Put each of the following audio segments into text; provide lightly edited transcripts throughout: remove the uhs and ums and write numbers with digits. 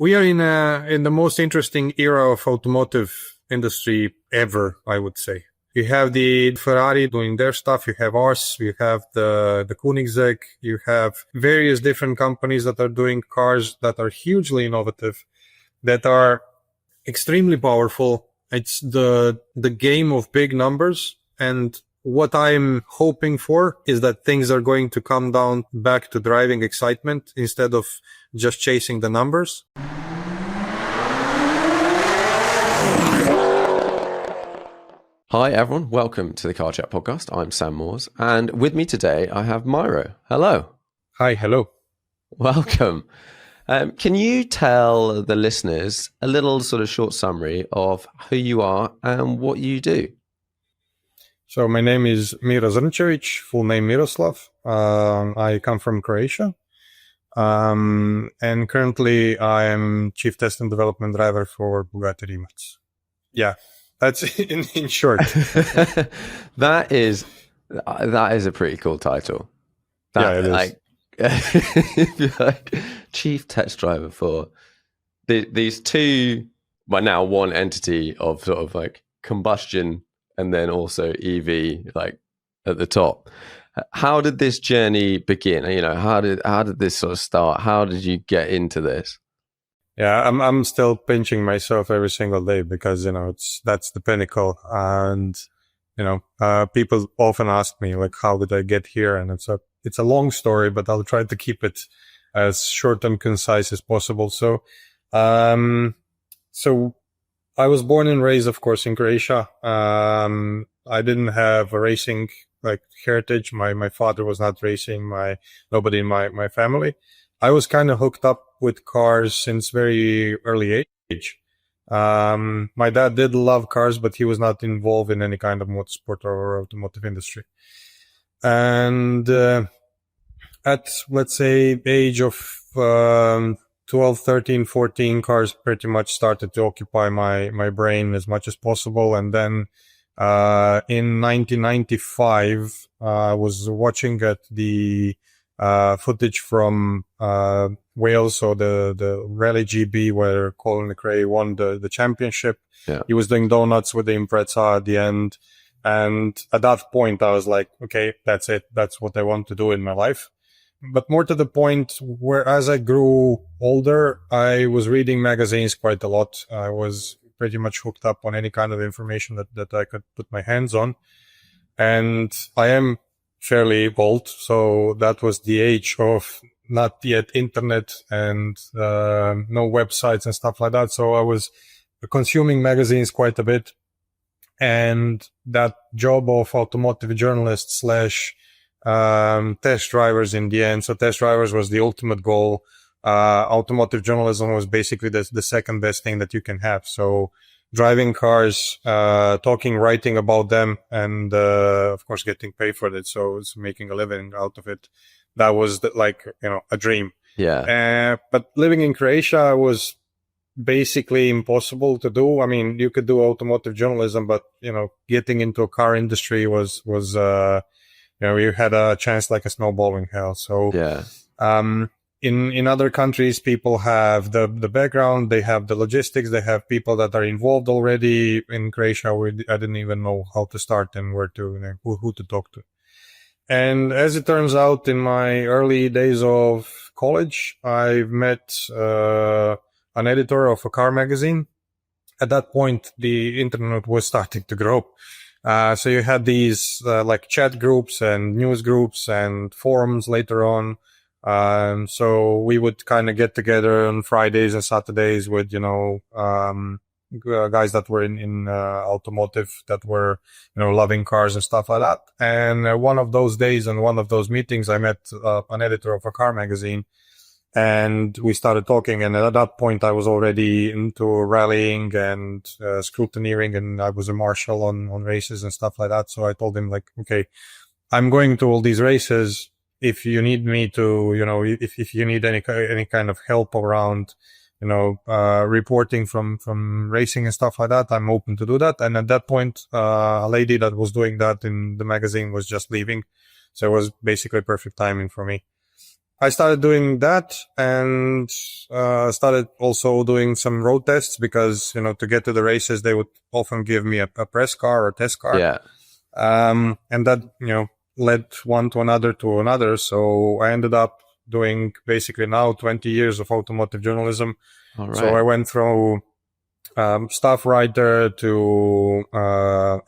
We are in the most interesting era of automotive industry ever, I would say. You have the Ferrari doing their stuff. You have ours. You have the Koenigsegg. You have various different companies that are doing cars that are hugely innovative, that are extremely powerful. It's the game of big numbers. And what I'm hoping for is that things are going to come down back to driving excitement instead of just chasing the numbers. Hi everyone, welcome to the Car Chat podcast. I'm Sam Moores, and with me today I have Miro. Hello. Hi, hello. Welcome. Can you tell the listeners a little sort of short summary of who you are and what you do? So my name is Miro Zrnčević, full name Miroslav. I come from Croatia. And currently I am Chief Test and Development Driver for Bugatti Rimac. Yeah. That's in short. That is a pretty cool title. It is. Like chief test driver for these two, well, now one entity of sort of like combustion and then also EV, like at the top. How did this journey begin? You know, how did this sort of start? How did you get into this? Yeah, I'm still pinching myself every single day because, that's the pinnacle. And, people often ask me, like, how did I get here? And it's a long story, but I'll try to keep it as short and concise as possible. So I was born and raised, of course, in Croatia. I didn't have a racing, heritage. My father was not racing, nobody in my family. I was kind of hooked up with cars since very early age. My dad did love cars, but he was not involved in any kind of motorsport or automotive industry. And at, let's say, age of 12, 13, 14, cars pretty much started to occupy my brain as much as possible. And then in 1995, I was watching at the footage from Wales, so the Rally GB, where Colin McRae won the championship. Yeah. He was doing donuts with the Impreza at the end. And at that point, I was like, okay, that's it. That's what I want to do in my life. But more to the point, where as I grew older, I was reading magazines quite a lot. I was pretty much hooked up on any kind of information that I could put my hands on. And I am fairly old, so that was the age of not yet internet and no websites and stuff like that. So I was consuming magazines quite a bit, and that job of automotive journalist / test drivers in the end. So test drivers was the ultimate goal. Automotive journalism was basically the second best thing that you can have. So driving cars, talking, writing about them, and of course getting paid for it. So it's making a living out of it. That was a dream. Yeah. But living in Croatia was basically impossible to do. I mean, you could do automotive journalism, but getting into a car industry was you had a chance like a snowball in hell. So yeah. In other countries, people have the background, they have the logistics, they have people that are involved already. In Croatia, I didn't even know how to start and where to, who to talk to. And as it turns out, in my early days of college, I've met an editor of a car magazine. At that point, the internet was starting to grow. So you had these chat groups and news groups and forums later on. So we would kind of get together on Fridays and Saturdays with, guys that were in automotive, that were, loving cars and stuff like that. And one of those days and one of those meetings, I met an editor of a car magazine, and we started talking. And at that point, I was already into rallying and scrutineering, and I was a marshal on races and stuff like that. So I told him, okay, I'm going to all these races. If you need me to, if you need any kind of help around, reporting from racing and stuff like that, I'm open to do that. And at that point, a lady that was doing that in the magazine was just leaving. So it was basically perfect timing for me. I started doing that and started also doing some road tests because, to get to the races, they would often give me a press car or test car. Yeah. And that, led one to another. So I ended up doing basically now 20 years of automotive journalism. All right. So I went through staff writer to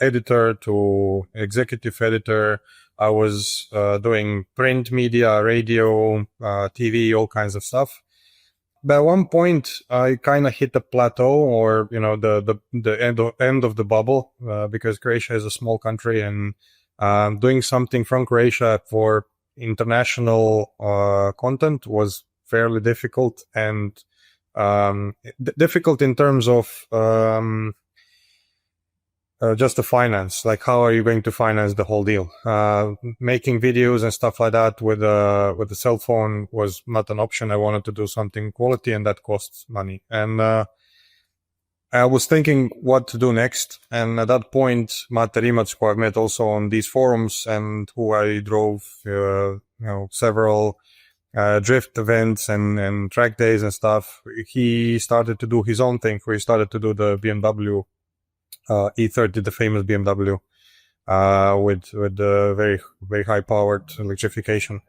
editor to executive editor. I was doing print media, radio, TV, all kinds of stuff. But at one point, I kind of hit a plateau, or the end of the bubble, because Croatia is a small country, and doing something from Croatia for international content was fairly difficult, and difficult in terms of just the finance. Like, how are you going to finance the whole deal? Making videos and stuff like that with the cell phone was not an option. I wanted to do something quality, and that costs money. And I was thinking what to do next. And at that point, Mate Rimac, who I've met also on these forums and who I drove, several drift events and track days and stuff, he started to do his own thing. He started to do the BMW E30, the famous BMW, with very, very high powered electrification.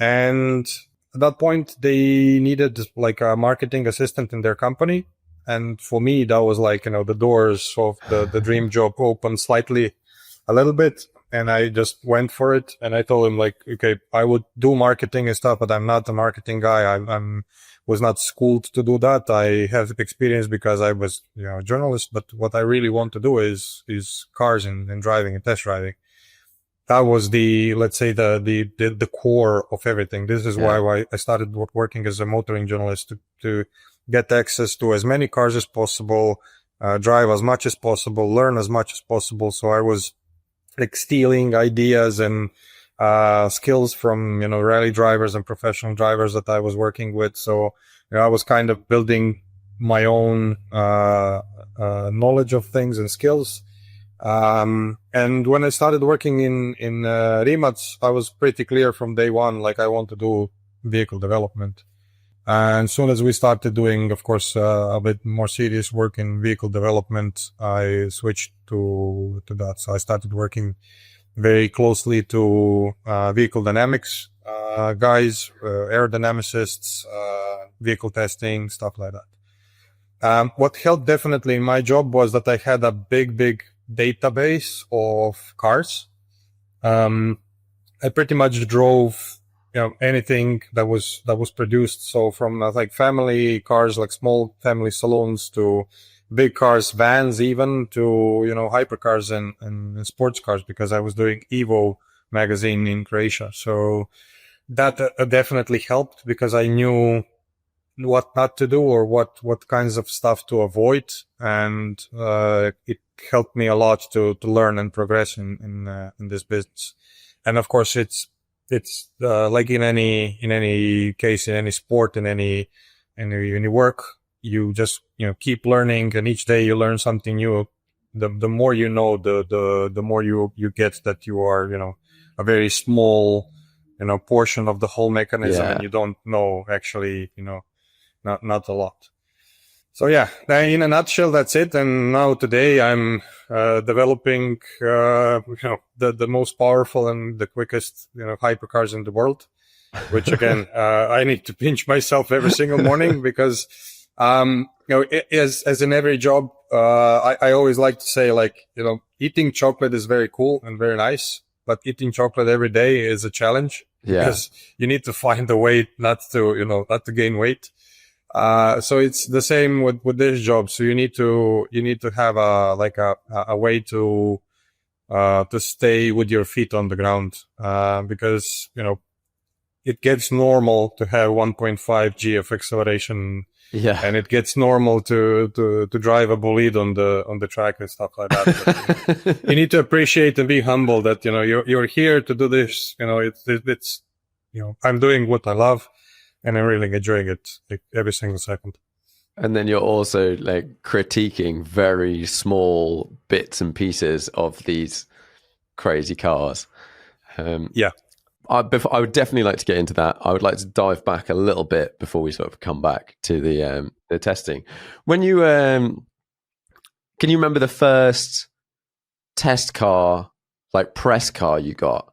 And at that point, they needed like a marketing assistant in their company. And for me, that was like, the doors of the dream job opened slightly a little bit. And I just went for it. And I told him, like, okay, I would do marketing and stuff, but I'm not a marketing guy. I'm was not schooled to do that. I have experience because I was, a journalist, but what I really want to do is cars and driving and test driving. That was let's say the core of everything. This is why I started working as a motoring journalist to get access to as many cars as possible, drive as much as possible, learn as much as possible. So I was like stealing ideas and skills from, rally drivers and professional drivers that I was working with. So, I was kind of building my own knowledge of things and skills. And when I started working in Rimac, I was pretty clear from day one, like, I want to do vehicle development. And as soon as we started doing, of course, a bit more serious work in vehicle development, I switched to that. So I started working very closely to vehicle dynamics guys, aerodynamicists, vehicle testing, stuff like that. What helped definitely in my job was that I had a big database of cars. I pretty much drove anything that was produced. So from like family cars, like small family saloons, to big cars, vans, even to, hypercars and sports cars, because I was doing Evo magazine in Croatia. So that definitely helped, because I knew what not to do or what kinds of stuff to avoid. And, it helped me a lot to learn and progress in this business. And of course, it's like in any case, in any sport, in any work, you just, keep learning, and each day you learn something new. The more you know, the more you get that you are, a very small, portion of the whole mechanism, and you don't know actually, not a lot. So yeah, in a nutshell, that's it. And now today I'm developing, the most powerful and the quickest, hypercars in the world, which again, I need to pinch myself every single morning because, as in every job, I always like to say, like, eating chocolate is very cool and very nice, but eating chocolate every day is a challenge because you need to find a way not to gain weight. So it's the same with this job. So you need to have a way to stay with your feet on the ground, because, it gets normal to have 1.5 G of acceleration. Yeah. And it gets normal to drive a bolide on the track and stuff like that. But, you need to appreciate and be humble that, you're here to do this. It's I'm doing what I love, and I'm really enjoying it, like, every single second. And then you're also like critiquing very small bits and pieces of these crazy cars. I would definitely like to get into that. I would like to dive back a little bit before we sort of come back to the testing. When you can you remember the first test car, like press car you got?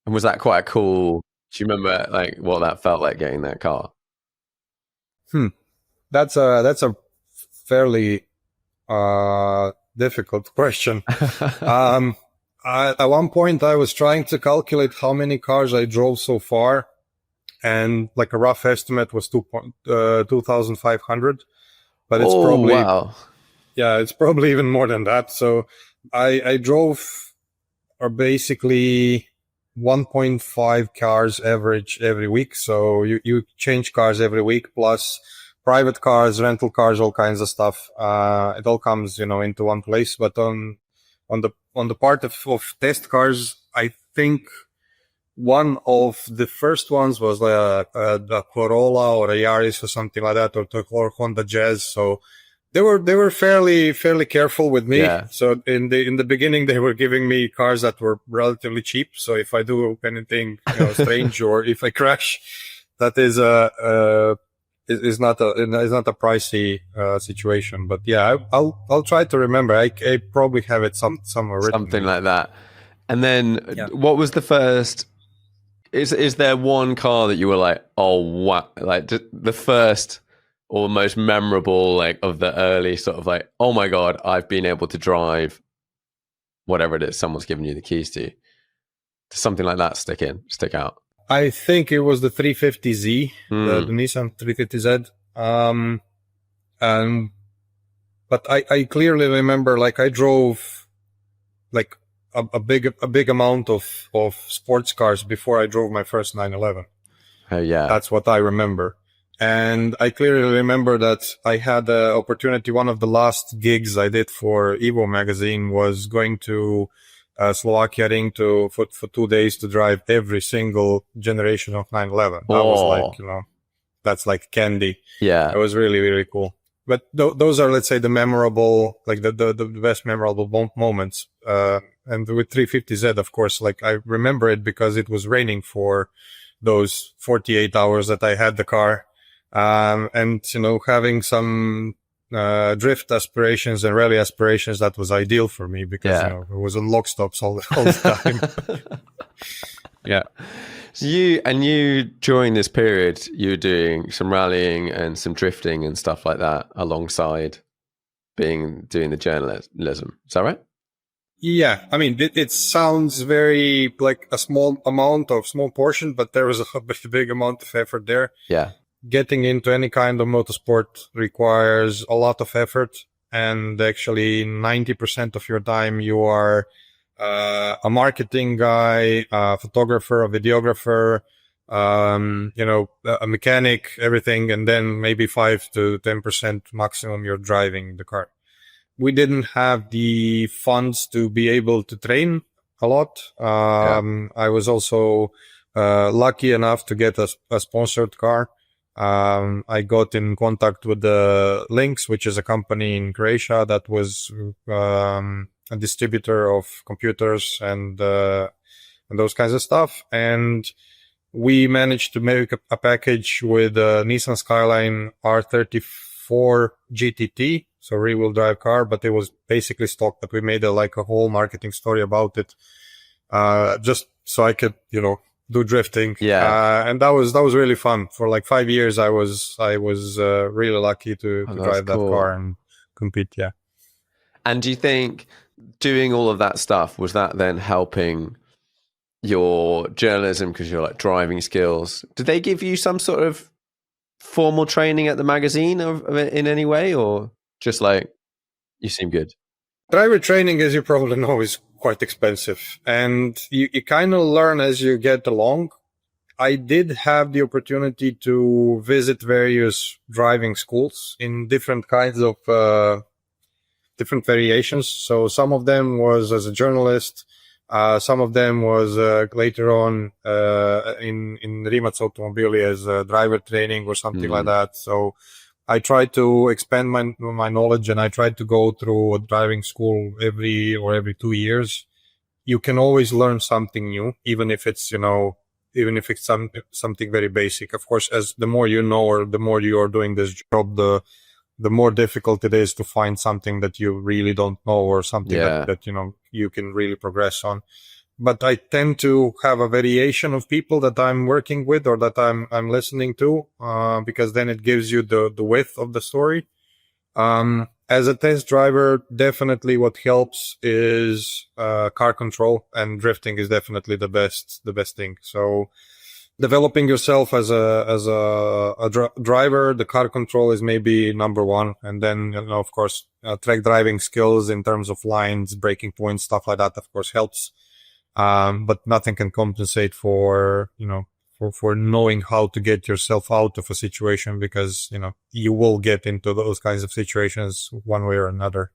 And was that quite a cool? Do you remember like what that felt like getting that car? That's a fairly difficult question. At one point, I was trying to calculate how many cars I drove so far, and like a rough estimate was 2,500. But it's probably wow. Yeah, it's probably even more than that. So I drove basically 1.5 cars average every week. So you change cars every week, plus private cars, rental cars, all kinds of stuff. It all comes, into one place. But on the part of test cars, I think one of the first ones was a Corolla or a Yaris or something like that, or Honda Jazz. So they were fairly careful with me. Yeah. So in the beginning, they were giving me cars that were relatively cheap. So if I do anything strange or if I crash, that is not a pricey situation. But yeah, I'll try to remember. I probably have it somewhere written. Something like that. And then what was the first? Is there one car that you were like, oh wow, like the first or most memorable, like of the early sort of like, oh my God, I've been able to drive whatever it is someone's given you the keys to. Does something like that stick out? I think it was the 350Z, the Nissan 350Z. But I clearly remember, like, I drove like a big amount of sports cars before I drove my first 911. Oh yeah. That's what I remember. And I clearly remember that I had the opportunity. One of the last gigs I did for Evo magazine was going to Slovakia Ring for 2 days to drive every single generation of 911. That was like, that's like candy. Yeah. It was really, really cool. But those are, let's say, the memorable, like the best memorable moments. And with 350Z, of course, like I remember it because it was raining for those 48 hours that I had the car. And, having some drift aspirations and rally aspirations, that was ideal for me because it was on lock stops all the time. Yeah. So you during this period, you were doing some rallying and some drifting and stuff like that alongside doing the journalism. Is that right? Yeah. I mean, it sounds very like a small portion, but there was a big amount of effort there. Yeah. Getting into any kind of motorsport requires a lot of effort, and actually 90% of your time you are a marketing guy, a photographer, a videographer, a mechanic, everything, and then maybe 5 to 10% maximum you're driving the car. We didn't have the funds to be able to train a lot. I was also lucky enough to get a sponsored car. I got in contact with the Lynx, which is a company in Croatia that was a distributor of computers and those kinds of stuff. And we managed to make a package with a Nissan Skyline R34 GTT, so rear-wheel drive car, but it was basically stock, but we made a whole marketing story about it, just so I could, do drifting. Yeah. And that was really fun. For like 5 years, I was really lucky to drive that car and compete. Yeah. And do you think doing all of that stuff, was that then helping your journalism because you're like driving skills? Did they give you some sort of formal training at the magazine in any way, or just like you seem good? Driver training, as you probably know, is quite expensive, and you kind of learn as you get along. I did have the opportunity to visit various driving schools in different kinds of different variations. So some of them was as a journalist, some of them was later on in Rimac Automobili as driver training or something like that. So I tried to expand my knowledge, and I tried to go through a driving school every 2 years. You can always learn something new, even if it's, even if it's something very basic. Of course, as the more you know, or the more you are doing this job, the more difficult it is to find something that you really don't know, or something that you can really progress on. But I tend to have a variation of people that I'm working with, or that I'm listening to, because then it gives you the width of the story. As a test driver, definitely what helps is car control, and drifting is definitely the best thing. So developing yourself as a driver, the car control is maybe number one, and then of course track driving skills in terms of lines, braking points, stuff like that, of course helps. But nothing can compensate for for knowing how to get yourself out of a situation, because you will get into those kinds of situations one way or another.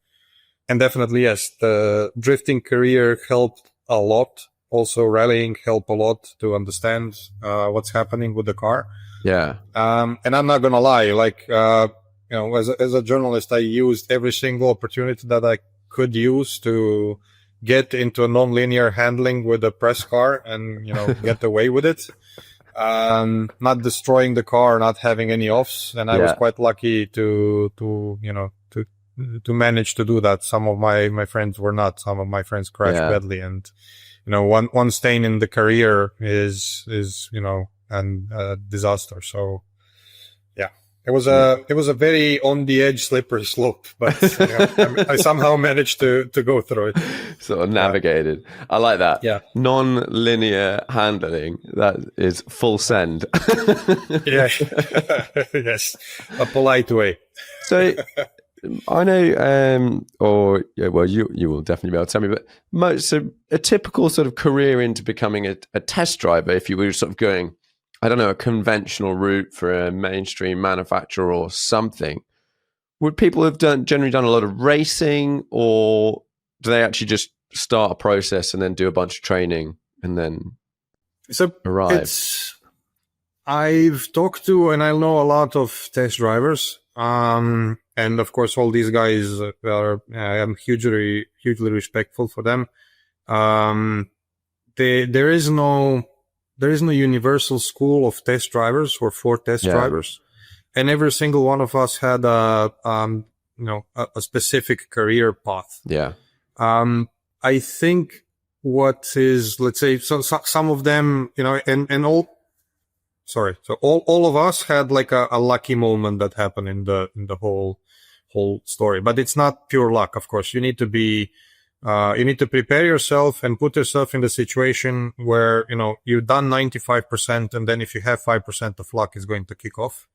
And definitely, yes, the drifting career helped a lot. Also, rallying helped a lot to understand what's happening with the car. Yeah. And I'm not gonna lie, like as a journalist, I used every single opportunity that I could use to get into a non-linear handling with a press car and get away with it. Not destroying the car, not having any offs, and I was quite lucky to manage to do that. Some of my friends were not. Some of my friends crashed badly, and one stain in the career is a disaster. So yeah, it was a very on the edge slippery slope, but I somehow managed to go through it. Sort of navigated. I like that. Yeah. Non-linear handling. That is full send. Yeah. Yes. A polite way. So I know, you will definitely be able to tell me, but so a typical sort of career into becoming a test driver, if you were sort of going, I don't know, a conventional route for a mainstream manufacturer or something, would people have generally done a lot of racing, or do they actually just start a process and then do a bunch of training and then arrive? I've talked to, and I know a lot of test drivers, and of course all these guys I'm hugely respectful for them. There is no universal school of test drivers or for test drivers, and every single one of us had a specific career path. Yeah. I think what is, let's say, so some of them, so all of us had like a lucky moment that happened in the whole story, but it's not pure luck. Of course, you need to be, you need to prepare yourself and put yourself in the situation where, you've done 95%, and then if you have 5% of luck, is going to kick off,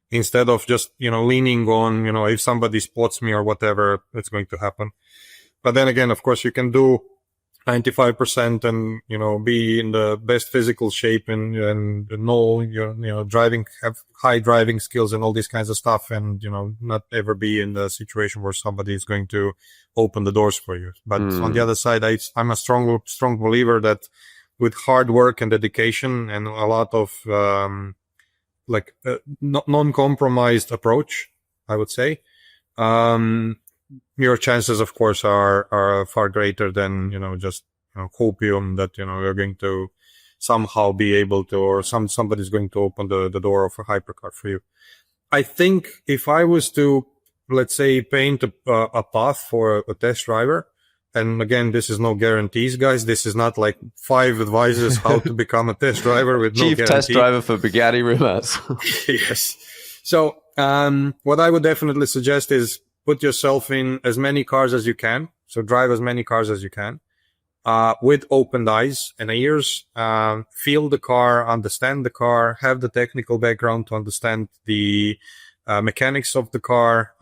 instead of just, leaning on, if somebody spots me or whatever, it's going to happen. But then again, of course, you can do 95% and, be in the best physical shape and know, driving, have high driving skills and all these kinds of stuff, and, not ever be in the situation where somebody is going to open the doors for you. But on the other side, I'm a strong believer that with hard work and dedication and a lot of, non-compromised approach, I would say, your chances, of course, are far greater than, just, hopium that, you're going to somehow be able to, or somebody's going to open the door of a hypercar for you. I think if I was to, let's say, paint a path for a test driver, and again, this is no guarantees, guys. This is not like 5 advices how to become a test driver with no guarantee. Chief test driver for Bugatti Rimac. Yes. So, what I would definitely suggest is put yourself in as many cars as you can. So drive as many cars as you can, with open eyes and ears, feel the car, understand the car, have the technical background to understand the mechanics of the car.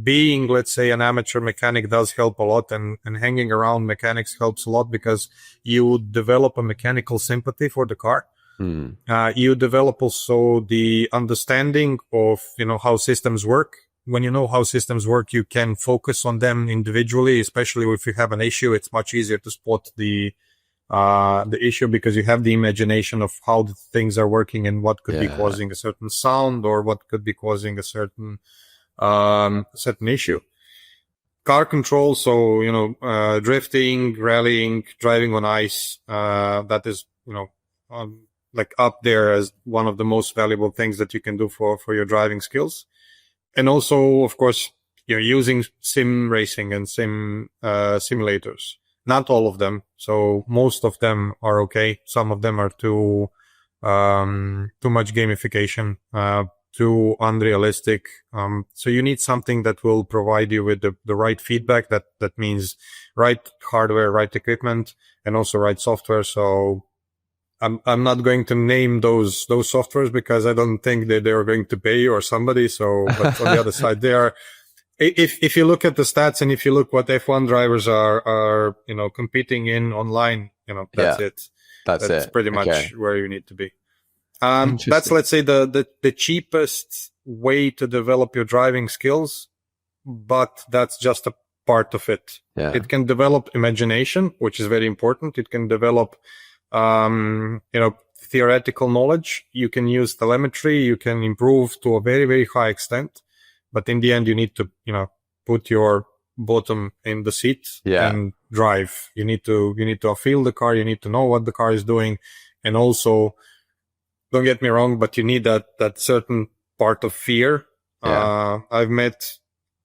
Being, let's say, an amateur mechanic does help a lot, and hanging around mechanics helps a lot, because you develop a mechanical sympathy for the car. You develop also the understanding of, how systems work. When you know how systems work, you can focus on them individually, especially if you have an issue. It's much easier to spot the issue, because you have the imagination of how the things are working and what could be causing a certain sound, or what could be causing a certain issue. Car control, so, drifting, rallying, driving on ice, that is, like up there as one of the most valuable things that you can do for your driving skills. And also, of course, you're using sim racing and simulators. Not all of them. So most of them are okay. Some of them are too much gamification, too unrealistic. So you need something that will provide you with the right feedback. That means right hardware, right equipment, and also right software. So I'm not going to name those softwares because I don't think that they're going to pay you or somebody. So, but on the other side, they are. If you look at the stats and if you look what F1 drivers are competing in online, that's it. That's pretty much where you need to be. That's, let's say, the cheapest way to develop your driving skills, but that's just a part of it. Yeah. It can develop imagination, which is very important. It can develop, theoretical knowledge. You can use telemetry. You can improve to a very, very high extent. But in the end, you need to, put your bottom in the seat and drive. You need to feel the car. You need to know what the car is doing. And also, don't get me wrong, but you need that certain part of fear. Yeah. I've met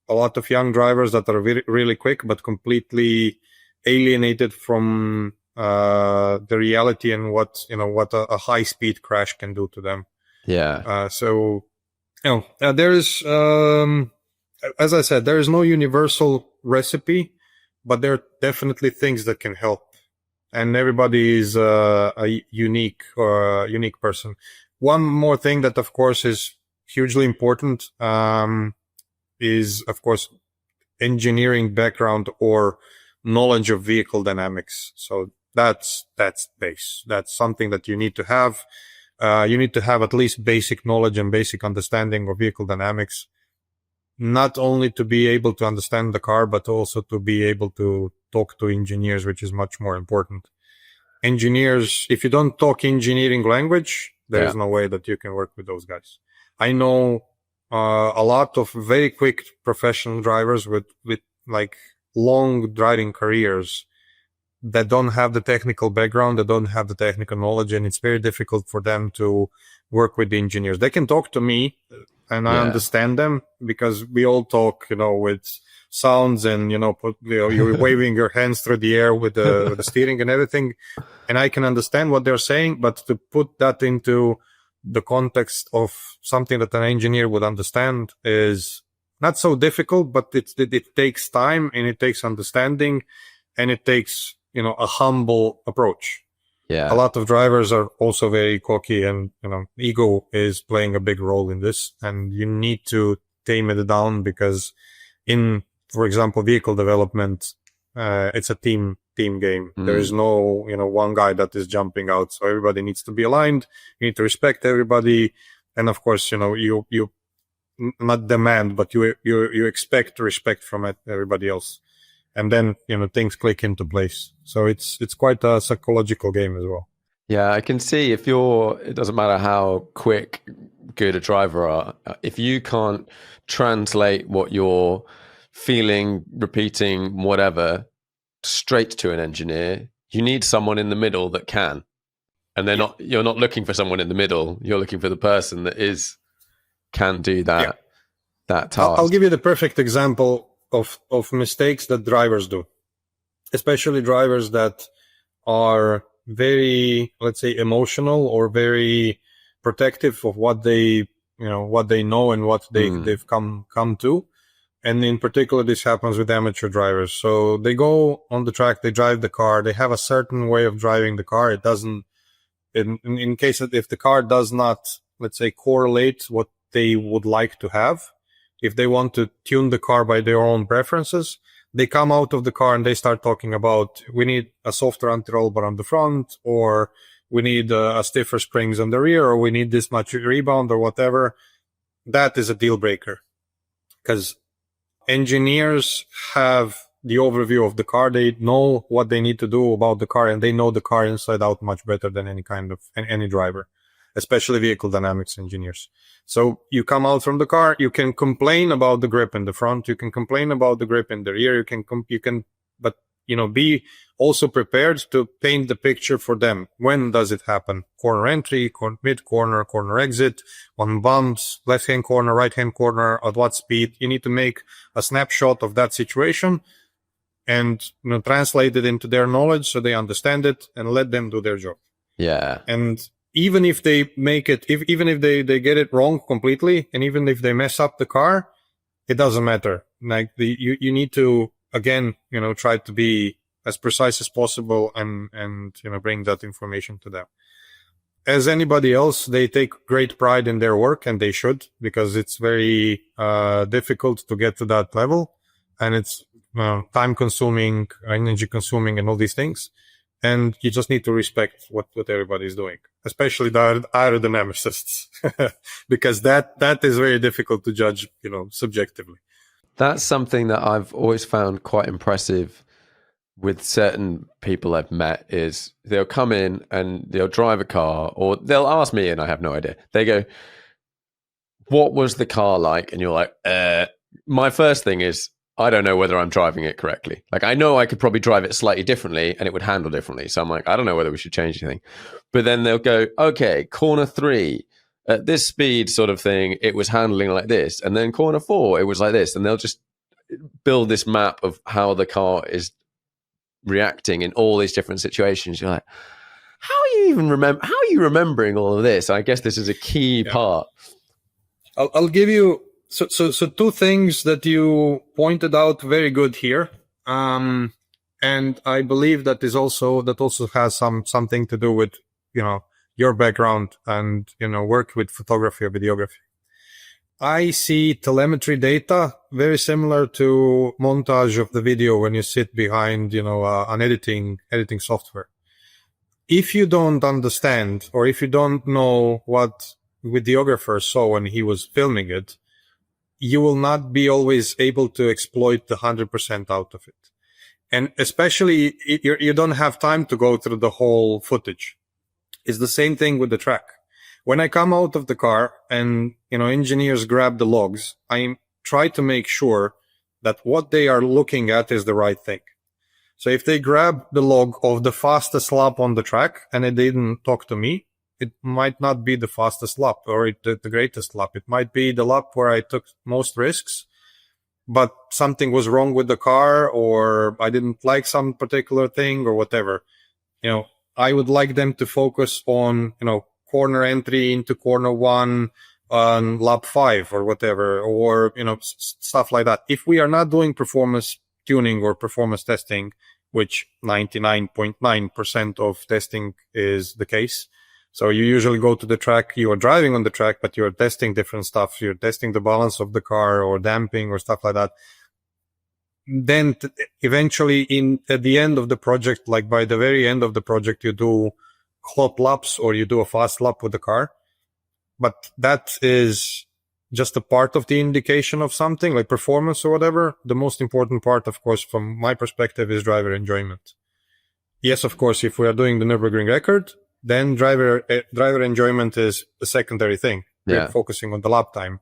a lot of young drivers that are really, really quick, but completely alienated from the reality and what a high speed crash can do to them. Yeah. There is, as I said, there is no universal recipe, but there are definitely things that can help. And everybody is a unique person. One more thing that, of course, is hugely important is, of course, engineering background or knowledge of vehicle dynamics. So that's base. That's something that you need to have. You need to have at least basic knowledge and basic understanding of vehicle dynamics, not only to be able to understand the car, but also to be able to talk to engineers, which is much more important. Engineers, if you don't talk engineering language, there is no way that you can work with those guys. I know a lot of very quick professional drivers with like long driving careers that don't have the technical background, that don't have the technical knowledge, and it's very difficult for them to work with the engineers. They can talk to me and I understand them because we all talk, with sounds and, you're waving your hands through the air with the steering and everything. And I can understand what they're saying, but to put that into the context of something that an engineer would understand is not so difficult, but it takes time and it takes understanding and it takes, a humble approach. Yeah. A lot of drivers are also very cocky and, ego is playing a big role in this, and you need to tame it down because for example, vehicle development, it's a team game. There is no, one guy that is jumping out. So everybody needs to be aligned. You need to respect everybody. And of course, you not demand, but you expect respect from everybody else. And then, things click into place. So it's quite a psychological game as well. Yeah, I can see it doesn't matter how good a driver are, if you can't translate what you're feeling, repeating, whatever, straight to an engineer, you need someone in the middle that can. And you're not looking for someone in the middle, you're looking for the person that can do that task. I'll give you the perfect example of mistakes that drivers do, especially drivers that are very, let's say, emotional or very protective of what they know and what they've come to. And in particular, this happens with amateur drivers. So they go on the track, they drive the car, they have a certain way of driving the car. It doesn't, in case that if the car does not, let's say, correlate what they would like to have, if they want to tune the car by their own preferences, they come out of the car and they start talking about, we need a softer anti-roll bar on the front, or we need a stiffer springs on the rear, or we need this much rebound or whatever. That is a deal breaker because engineers have the overview of the car. They know what they need to do about the car, and they know the car inside out much better than any driver, especially vehicle dynamics engineers. So you come out from the car, you can complain about the grip in the front, you can complain about the grip in the rear, but be also prepared to paint the picture for them. When does it happen? Corner entry, mid corner, corner exit, on bumps, left hand corner, right hand corner, at what speed. You need to make a snapshot of that situation and translate it into their knowledge so they understand it, and let them do their job. Yeah. And even if they make it, even if they get it wrong completely, and even if they mess up the car, it doesn't matter. Like you need to, again, try to be as precise as possible and bring that information to them. As anybody else, they take great pride in their work, and they should, because it's very difficult to get to that level, and it's time consuming, energy consuming, and all these things. And you just need to respect what everybody's doing, especially the aerodynamicists, because that is very difficult to judge, subjectively. That's something that I've always found quite impressive with certain people I've met, is they'll come in and they'll drive a car, or they'll ask me and I have no idea. They go, what was the car like? And you're like, my first thing is, I don't know whether I'm driving it correctly. Like, I know I could probably drive it slightly differently and it would handle differently. So I'm like, I don't know whether we should change anything. But then they'll go, okay, corner 3, at this speed sort of thing, it was handling like this. And then corner 4, it was like this. And they'll just build this map of how the car is reacting in all these different situations. You're like, how are you remembering all of this? I guess this is a key part. I'll give you so two things that you pointed out very good here. And I believe that also has something to do with, your background and, work with photography or videography. I see telemetry data very similar to montage of the video when you sit behind, an editing software. If you don't understand, or if you don't know what videographer saw when he was filming it, you will not be always able to exploit the 100% out of it. And especially, you don't have time to go through the whole footage. It's the same thing with the track. When I come out of the car and, engineers grab the logs, I try to make sure that what they are looking at is the right thing. So if they grab the log of the fastest lap on the track and they didn't talk to me, it might not be the fastest lap or the greatest lap. It might be the lap where I took most risks, but something was wrong with the car, or I didn't like some particular thing, or whatever. I would like them to focus on, corner entry into corner 1 on lap 5 or whatever, or, stuff like that. If we are not doing performance tuning or performance testing, which 99.9% of testing is the case. So you usually go to the track, you are driving on the track, but you're testing different stuff. You're testing the balance of the car or damping or stuff like that. Then eventually at the end of the project, like by the very end of the project, you do hot laps or you do a fast lap with the car. But that is just a part of the indication of something like performance or whatever. The most important part, of course, from my perspective, is driver enjoyment. Yes, of course, if we are doing the Nürburgring record, then driver enjoyment is the secondary thing. We're focusing on the lap time.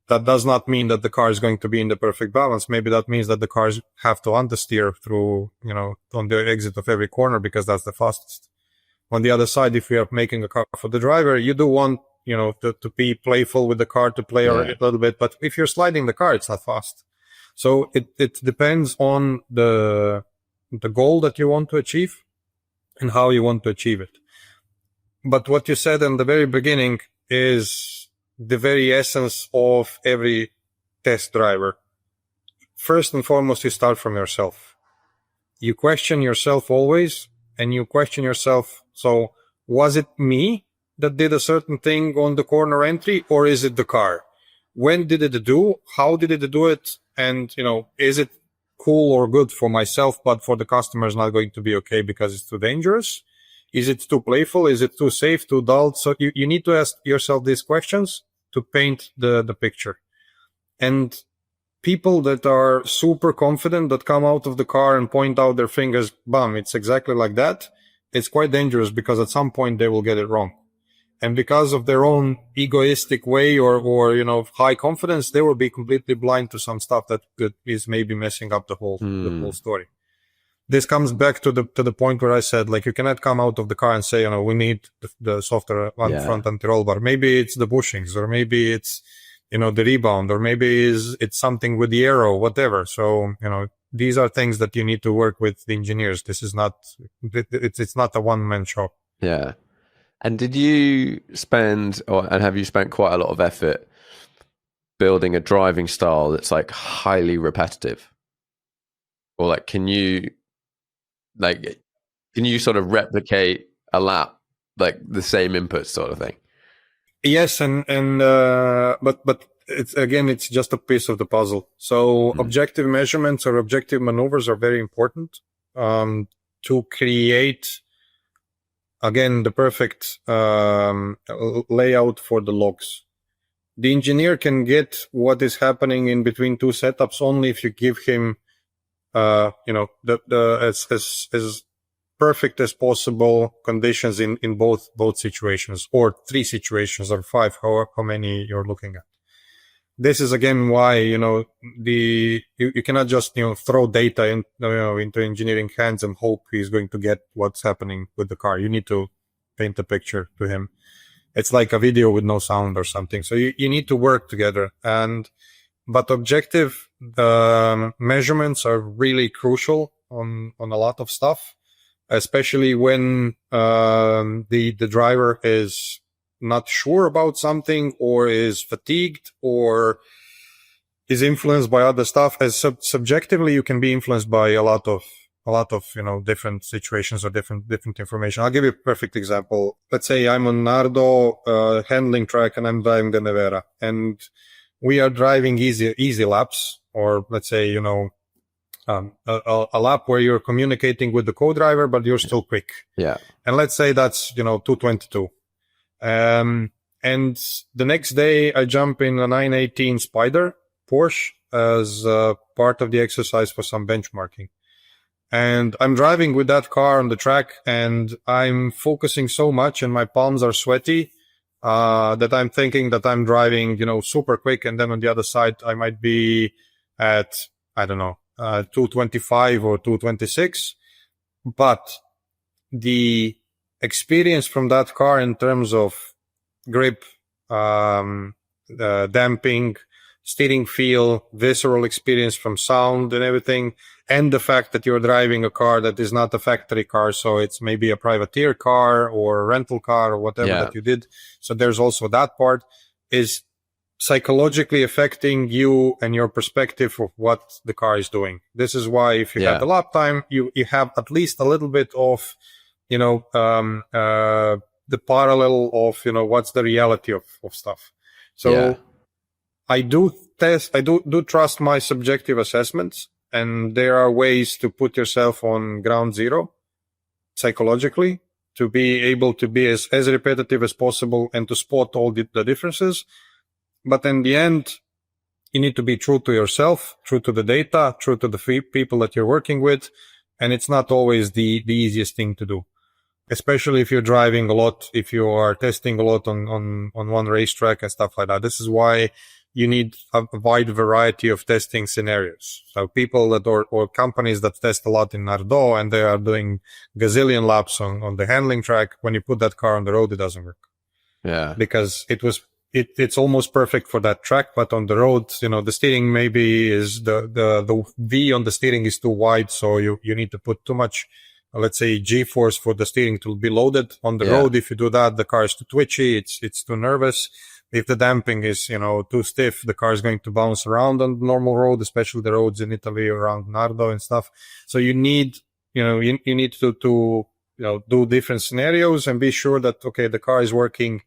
That does not mean that the car is going to be in the perfect balance. Maybe that means that the cars have to understeer through, on the exit of every corner because that's the fastest. On the other side, if we are making a car for the driver, you do want, to be playful with the car, to play a little bit. But if you're sliding the car, it's not fast. So it depends on the goal that you want to achieve and how you want to achieve it. But what you said in the very beginning is the very essence of every test driver. First and foremost, you start from yourself. You question yourself always, and you question yourself, so was it me that did a certain thing on the corner entry, or is it the car? When did it do? How did it do it? And, is it cool or good for myself, but for the customer is not going to be okay because it's too dangerous? Is it too playful? Is it too safe, too dull? So you need to ask yourself these questions to paint the picture. And people that are super confident that come out of the car and point out their fingers, bam, it's exactly like that. It's quite dangerous because at some point they will get it wrong. And because of their own egoistic way or high confidence, they will be completely blind to some stuff that is maybe messing up the whole story. this comes back to the point where I said, like, you cannot come out of the car and say, we need the softer front anti-roll bar. Maybe it's the bushings, or maybe it's, the rebound, or maybe it's something with the aero, whatever. So, these are things that you need to work with the engineers. This is not, it's not a one-man shop. Yeah. And did you have you spent quite a lot of effort building a driving style that's like highly repetitive? Or like, can you sort of replicate a lap, like the same inputs sort of thing? Yes. But it's just a piece of the puzzle. So objective measurements or objective maneuvers are very important, to create, again, the perfect, layout for the logs. The engineer can get what is happening in between two setups only if you give him, as perfect as possible conditions in both situations, or three situations, or five, how many you're looking at. This is again why, you cannot just, throw data into engineering hands and hope he's going to get what's happening with the car. You need to paint a picture to him. It's like a video with no sound or something. So you need to work together. But objective measurements are really crucial on a lot of stuff, especially when the driver is not sure about something, or is fatigued, or is influenced by other stuff. As subjectively, you can be influenced by a lot of different situations or different information. I'll give you a perfect example. Let's say I'm on Nardo handling track, and I'm driving the Nevera, and we are driving easy laps, or let's say, a lap where you're communicating with the co-driver, but you're still quick. Yeah. And let's say that's, 222. And the next day I jump in a 918 Spider Porsche as part of the exercise for some benchmarking. And I'm driving with that car on the track, and I'm focusing so much and my palms are sweaty, that I'm thinking that I'm driving, super quick. And then on the other side, I might be at, 225 or 226. But the experience from that car in terms of grip, damping, steering feel, visceral experience from sound and everything, and the fact that you're driving a car that is not a factory car, so it's maybe a privateer car or a rental car or whatever that you did. So there's also that part, is psychologically affecting you and your perspective of what the car is doing. This is why if you have the lap time, you have at least a little bit of, the parallel of, what's the reality of stuff. So I do trust my subjective assessments, and there are ways to put yourself on ground zero psychologically to be able to be as repetitive as possible and to spot all the differences. But in the end, you need to be true to yourself, true to the data, true to the people that you're working with. And it's not always the easiest thing to do, especially if you're driving a lot, if you are testing a lot on one racetrack and stuff like that. This is why you need a wide variety of testing scenarios. So people that or companies that test a lot in Nardo and they are doing gazillion laps on the handling track, when you put that car on the road, it doesn't work. Yeah. Because it's almost perfect for that track, but on the road, the steering maybe is the V on the steering is too wide. So you need to put too much, let's say, G-force for the steering to be loaded on the road. If you do that, the car is too twitchy. It's too nervous. If the damping is, too stiff, the car is going to bounce around on the normal road, especially the roads in Italy around Nardo and stuff. So you need, you need to do different scenarios and be sure that, okay, the car is working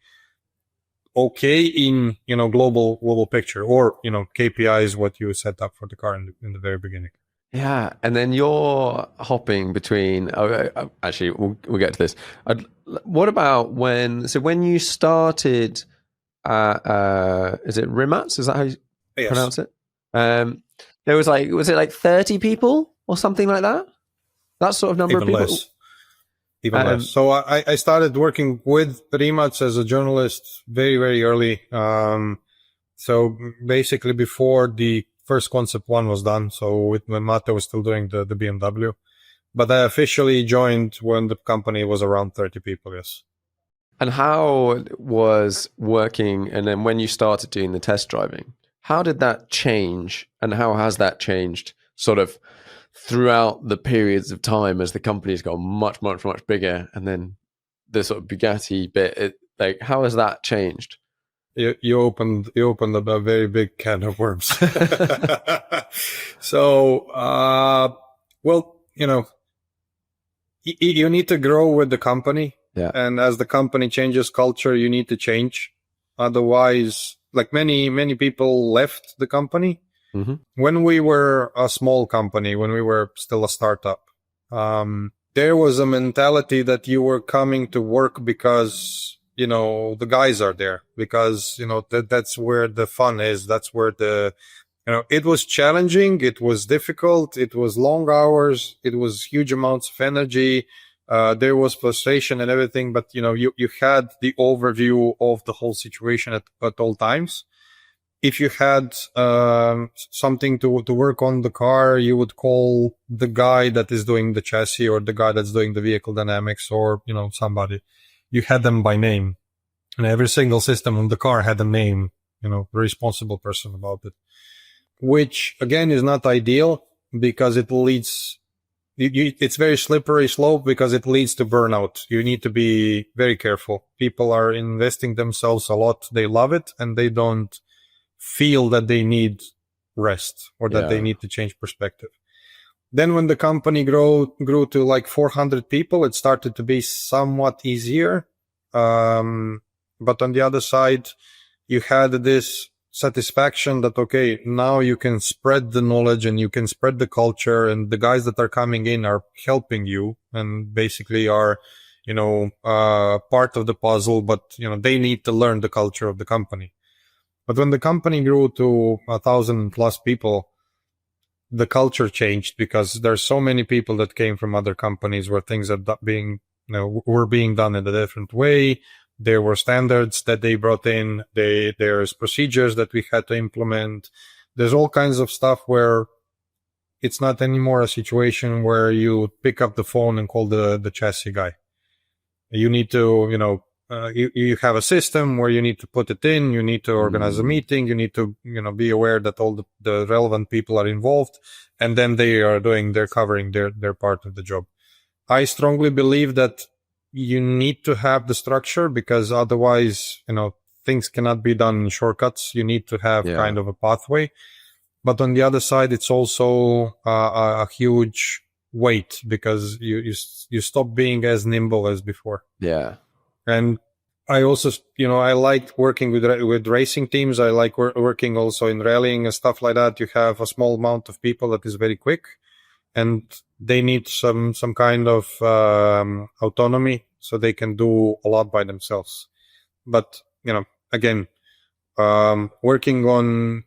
okay in, global picture, or, KPI is what you set up for the car in the very beginning. Yeah. And then you're hopping between, actually, we'll get to this. What about when you started, is it Rimac? Is that how you pronounce it? There was was it like 30 people or something like that? That sort of number of people? Even less. So I started working with Rimac as a journalist very, very early. So basically before the first concept one was done. So when Matteo was still doing the BMW. But I officially joined when the company was around 30 people, yes. And how was working, and then when you started doing the test driving, how did that change, and how has that changed sort of throughout the periods of time as the company's got much, much, much bigger, and then the sort of Bugatti bit, like how has that changed? You opened a very big can of worms. So, well, you need to grow with the company. Yeah. And as the company changes culture, you need to change. Otherwise, like many people left the company. Mm-hmm. When we were a small company, when we were still a startup, there was a mentality that you were coming to work because, the guys are there, because, that's where the fun is. That's where it was challenging. It was difficult. It was long hours. It was huge amounts of energy. There was frustration and everything, but you had the overview of the whole situation at all times. If you had something to work on the car, you would call the guy that is doing the chassis, or the guy that's doing the vehicle dynamics, or somebody. You had them by name, and every single system on the car had a name, the responsible person about it, which again is not ideal, because it leads. It's very slippery slope, because it leads to burnout. You need to be very careful. People are investing themselves a lot. They love it, and they don't feel that they need rest, or that they need to change perspective. Then when the company grew to like 400 people, it started to be somewhat easier. But on the other side, you had this satisfaction that, okay, now you can spread the knowledge and you can spread the culture, and the guys that are coming in are helping you and basically are, part of the puzzle, but, they need to learn the culture of the company. But when the company grew to 1,000+ people, the culture changed, because there's so many people that came from other companies where things are were being done in a different way. There were standards that they brought in. There's procedures that we had to implement. There's all kinds of stuff where it's not anymore a situation where you pick up the phone and call the chassis guy. You need to, you have a system where you need to put it in. You need to organize a meeting. You need to, be aware that all the relevant people are involved, and then they're covering their part of the job. I strongly believe that you need to have the structure, because otherwise, things cannot be done in shortcuts. You need to have kind of a pathway. But on the other side, it's also a huge weight, because you stop being as nimble as before. Yeah. And I also, I liked working with racing teams. I like working also in rallying and stuff like that. You have a small amount of people that is very quick, and they need some kind of autonomy, so they can do a lot by themselves. But again, working on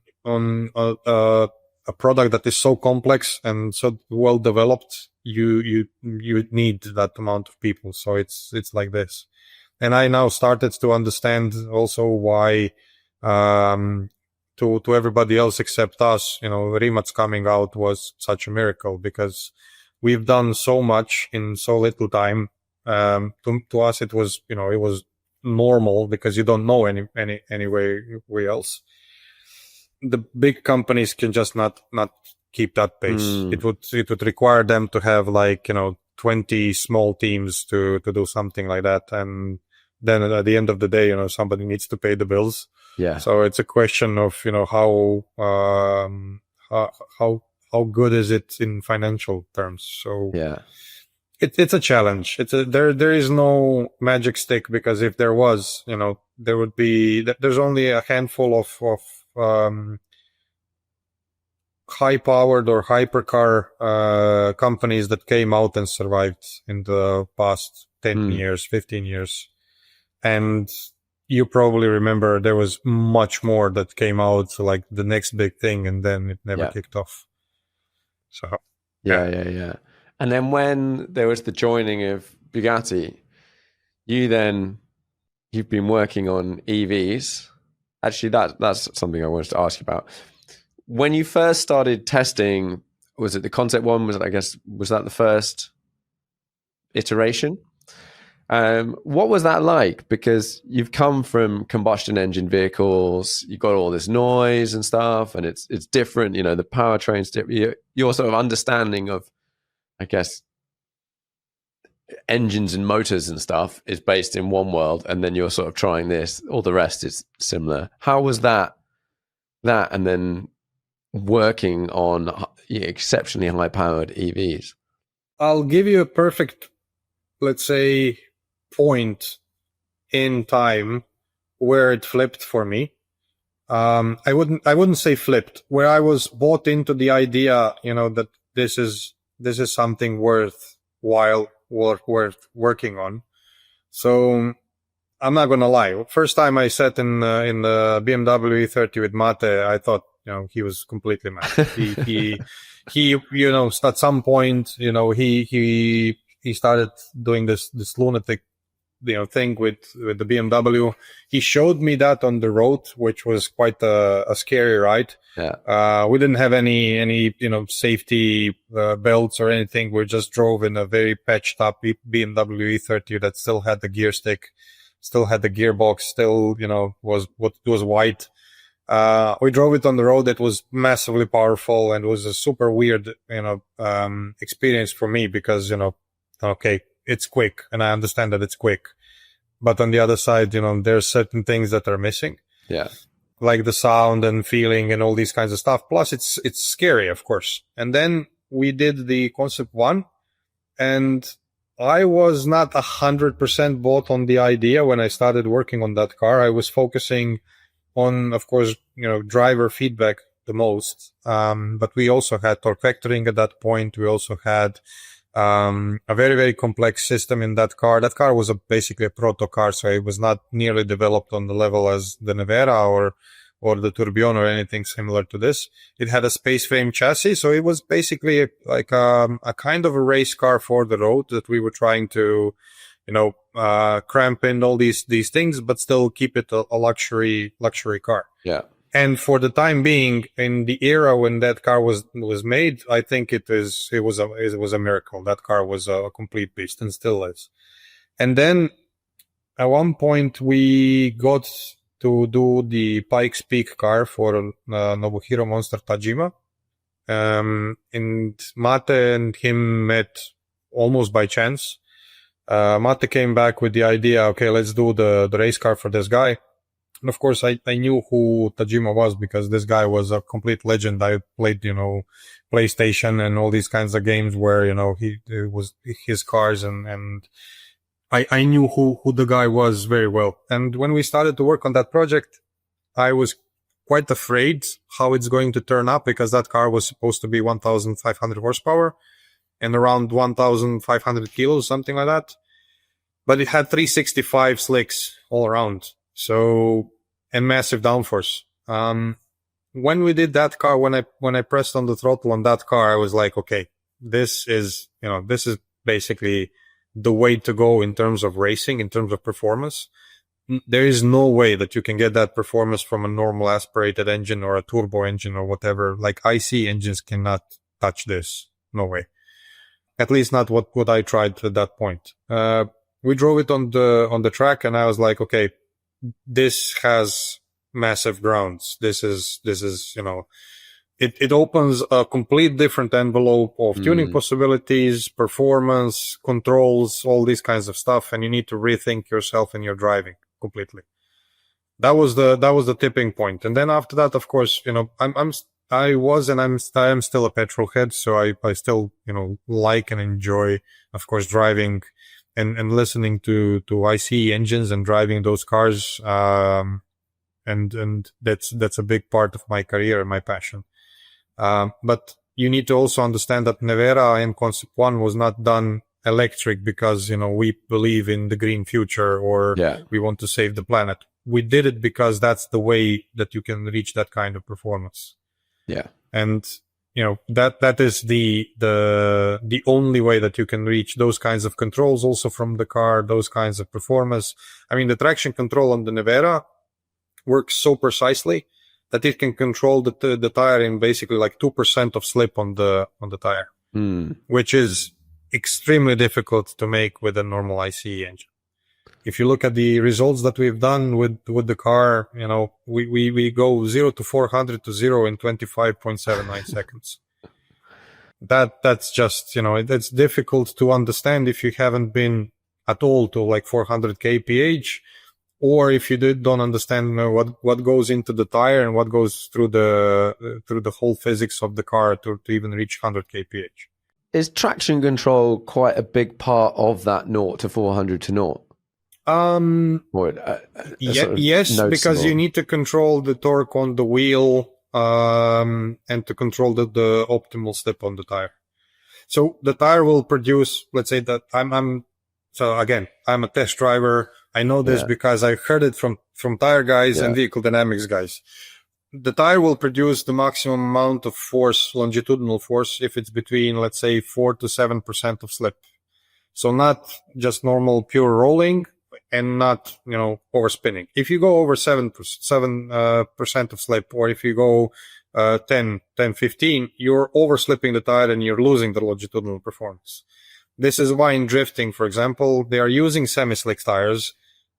a product that is so complex and so well developed, you need that amount of people. So it's like this. And I now started to understand also why, to everybody else except us, Rimac's coming out was such a miracle, because we've done so much in so little time. To us, it was, it was normal, because you don't know any way else. The big companies can just not keep that pace. It would require them to have 20 small teams to do something like that. And then at the end of the day, somebody needs to pay the bills. Yeah. So So it's a question of, how good is it in financial terms. So yeah. it's a challenge. There is no magic stick, because if there was, there would be, there's only a handful of high-powered or hypercar companies that came out and survived in the past 10 years, 15 years. And you probably remember there was much more that came out, like the next big thing, and then it never kicked off. So Yeah. And then when there was the joining of Bugatti, you've been working on EVs. Actually, that's something I wanted to ask you about. When you first started testing, was it the concept one? Was that the first iteration. What was that like? Because you've come from combustion engine vehicles, you've got all this noise and stuff, and it's different. You know, the powertrain's different. Your sort of understanding of, I guess, engines and motors and stuff is based in one world, and then you're sort of trying this. All the rest is similar. How was that, and then working on exceptionally high-powered EVs? I'll give you a perfect, let's say, point in time where it flipped for me. I wouldn't say flipped, where I was bought into the idea, that this is something worthwhile, worth working on. So I'm not gonna lie. First time I sat in the BMW E30 with Mate, I thought, he was completely mad. He at some point, he started doing this lunatic, thing with the BMW. He showed me that on the road, which was quite a scary ride. Yeah. We didn't have any safety belts or anything. We just drove in a very patched up BMW E30 that still had the gear stick, still had the gearbox, still, was white. We drove it on the road. It was massively powerful and was a super weird, experience for me because, okay, it's quick and I understand that it's quick, but on the other side, there's certain things that are missing. Yeah. Like the sound and feeling and all these kinds of stuff. Plus it's scary, of course. And then we did the Concept 1 and I was not 100% bought on the idea when I started working on that car. I was focusing on, of course, driver feedback the most. But we also had torque vectoring at that point. We also had a very, very complex system in that car. That car was basically a proto car, so it was not nearly developed on the level as the Nevera or the Tourbillon or anything similar to this. It had a space frame chassis, so it was basically like a kind of a race car for the road that we were trying to, cramp in all these things, but still keep it a luxury car. Yeah. And for the time being, in the era when that car was made, I think it was a miracle. That car was a complete beast and still is. And then at one point we got to do the Pikes Peak car for Nobuhiro Monster Tajima. And Mate and him met almost by chance. Mate came back with the idea, okay, let's do the race car for this guy. And of course, I knew who Tajima was because this guy was a complete legend. I played, PlayStation and all these kinds of games where, it was his cars and I knew who the guy was very well. And when we started to work on that project, I was quite afraid how it's going to turn up because that car was supposed to be 1,500 horsepower and around 1,500 kilos, something like that. But it had 365 slicks all around. So, and massive downforce. When we did that car, when I pressed on the throttle on that car, I was like, okay, this is basically the way to go in terms of racing, in terms of performance. There is no way that you can get that performance from a normal aspirated engine or a turbo engine or whatever. Like IC engines cannot touch this. No way. At least not what I tried at that point. We drove it on the track and I was like, okay, this has massive grounds. This is, it opens a complete different envelope of tuning possibilities, performance, controls, all these kinds of stuff. And you need to rethink yourself and your driving completely. That was the tipping point. And then after that, of course, I am still a petrol head. So I still, like and enjoy, of course, driving and listening to IC engines and driving those cars. And that's a big part of my career and my passion. But you need to also understand that Nevera and Concept 1 was not done electric because, we believe in the green future or we want to save the planet. We did it because that's the way that you can reach that kind of performance. Yeah. And, that is the only way that you can reach those kinds of controls also from the car, those kinds of performance. I mean, the traction control on the Nevera works so precisely that it can control the tire in basically like 2% of slip on the tire, which is extremely difficult to make with a normal ICE engine. If you look at the results that we've done with the car, we go 0 to 400 to 0 in 25.79 seconds. That's just, it's difficult to understand if you haven't been at all to like 400 kph, or if you don't understand what goes into the tire and what goes through the whole physics of the car to even reach 100 kph. Is traction control quite a big part of that 0 to 400 to 0? Yes, noticeable. Because you need to control the torque on the wheel and to control the optimal slip on the tire. So the tire will produce, let's say that I'm a test driver. I know this because I heard it from tire guys and vehicle dynamics guys. The tire will produce the maximum amount of force, longitudinal force, if it's between, let's say, 4 to 7% of slip. So not just normal pure rolling and not, overspinning. If you go over 7% of slip, or if you go 10, 15, you're overslipping the tire and you're losing the longitudinal performance. This is why in drifting, for example, they are using semi-slick tires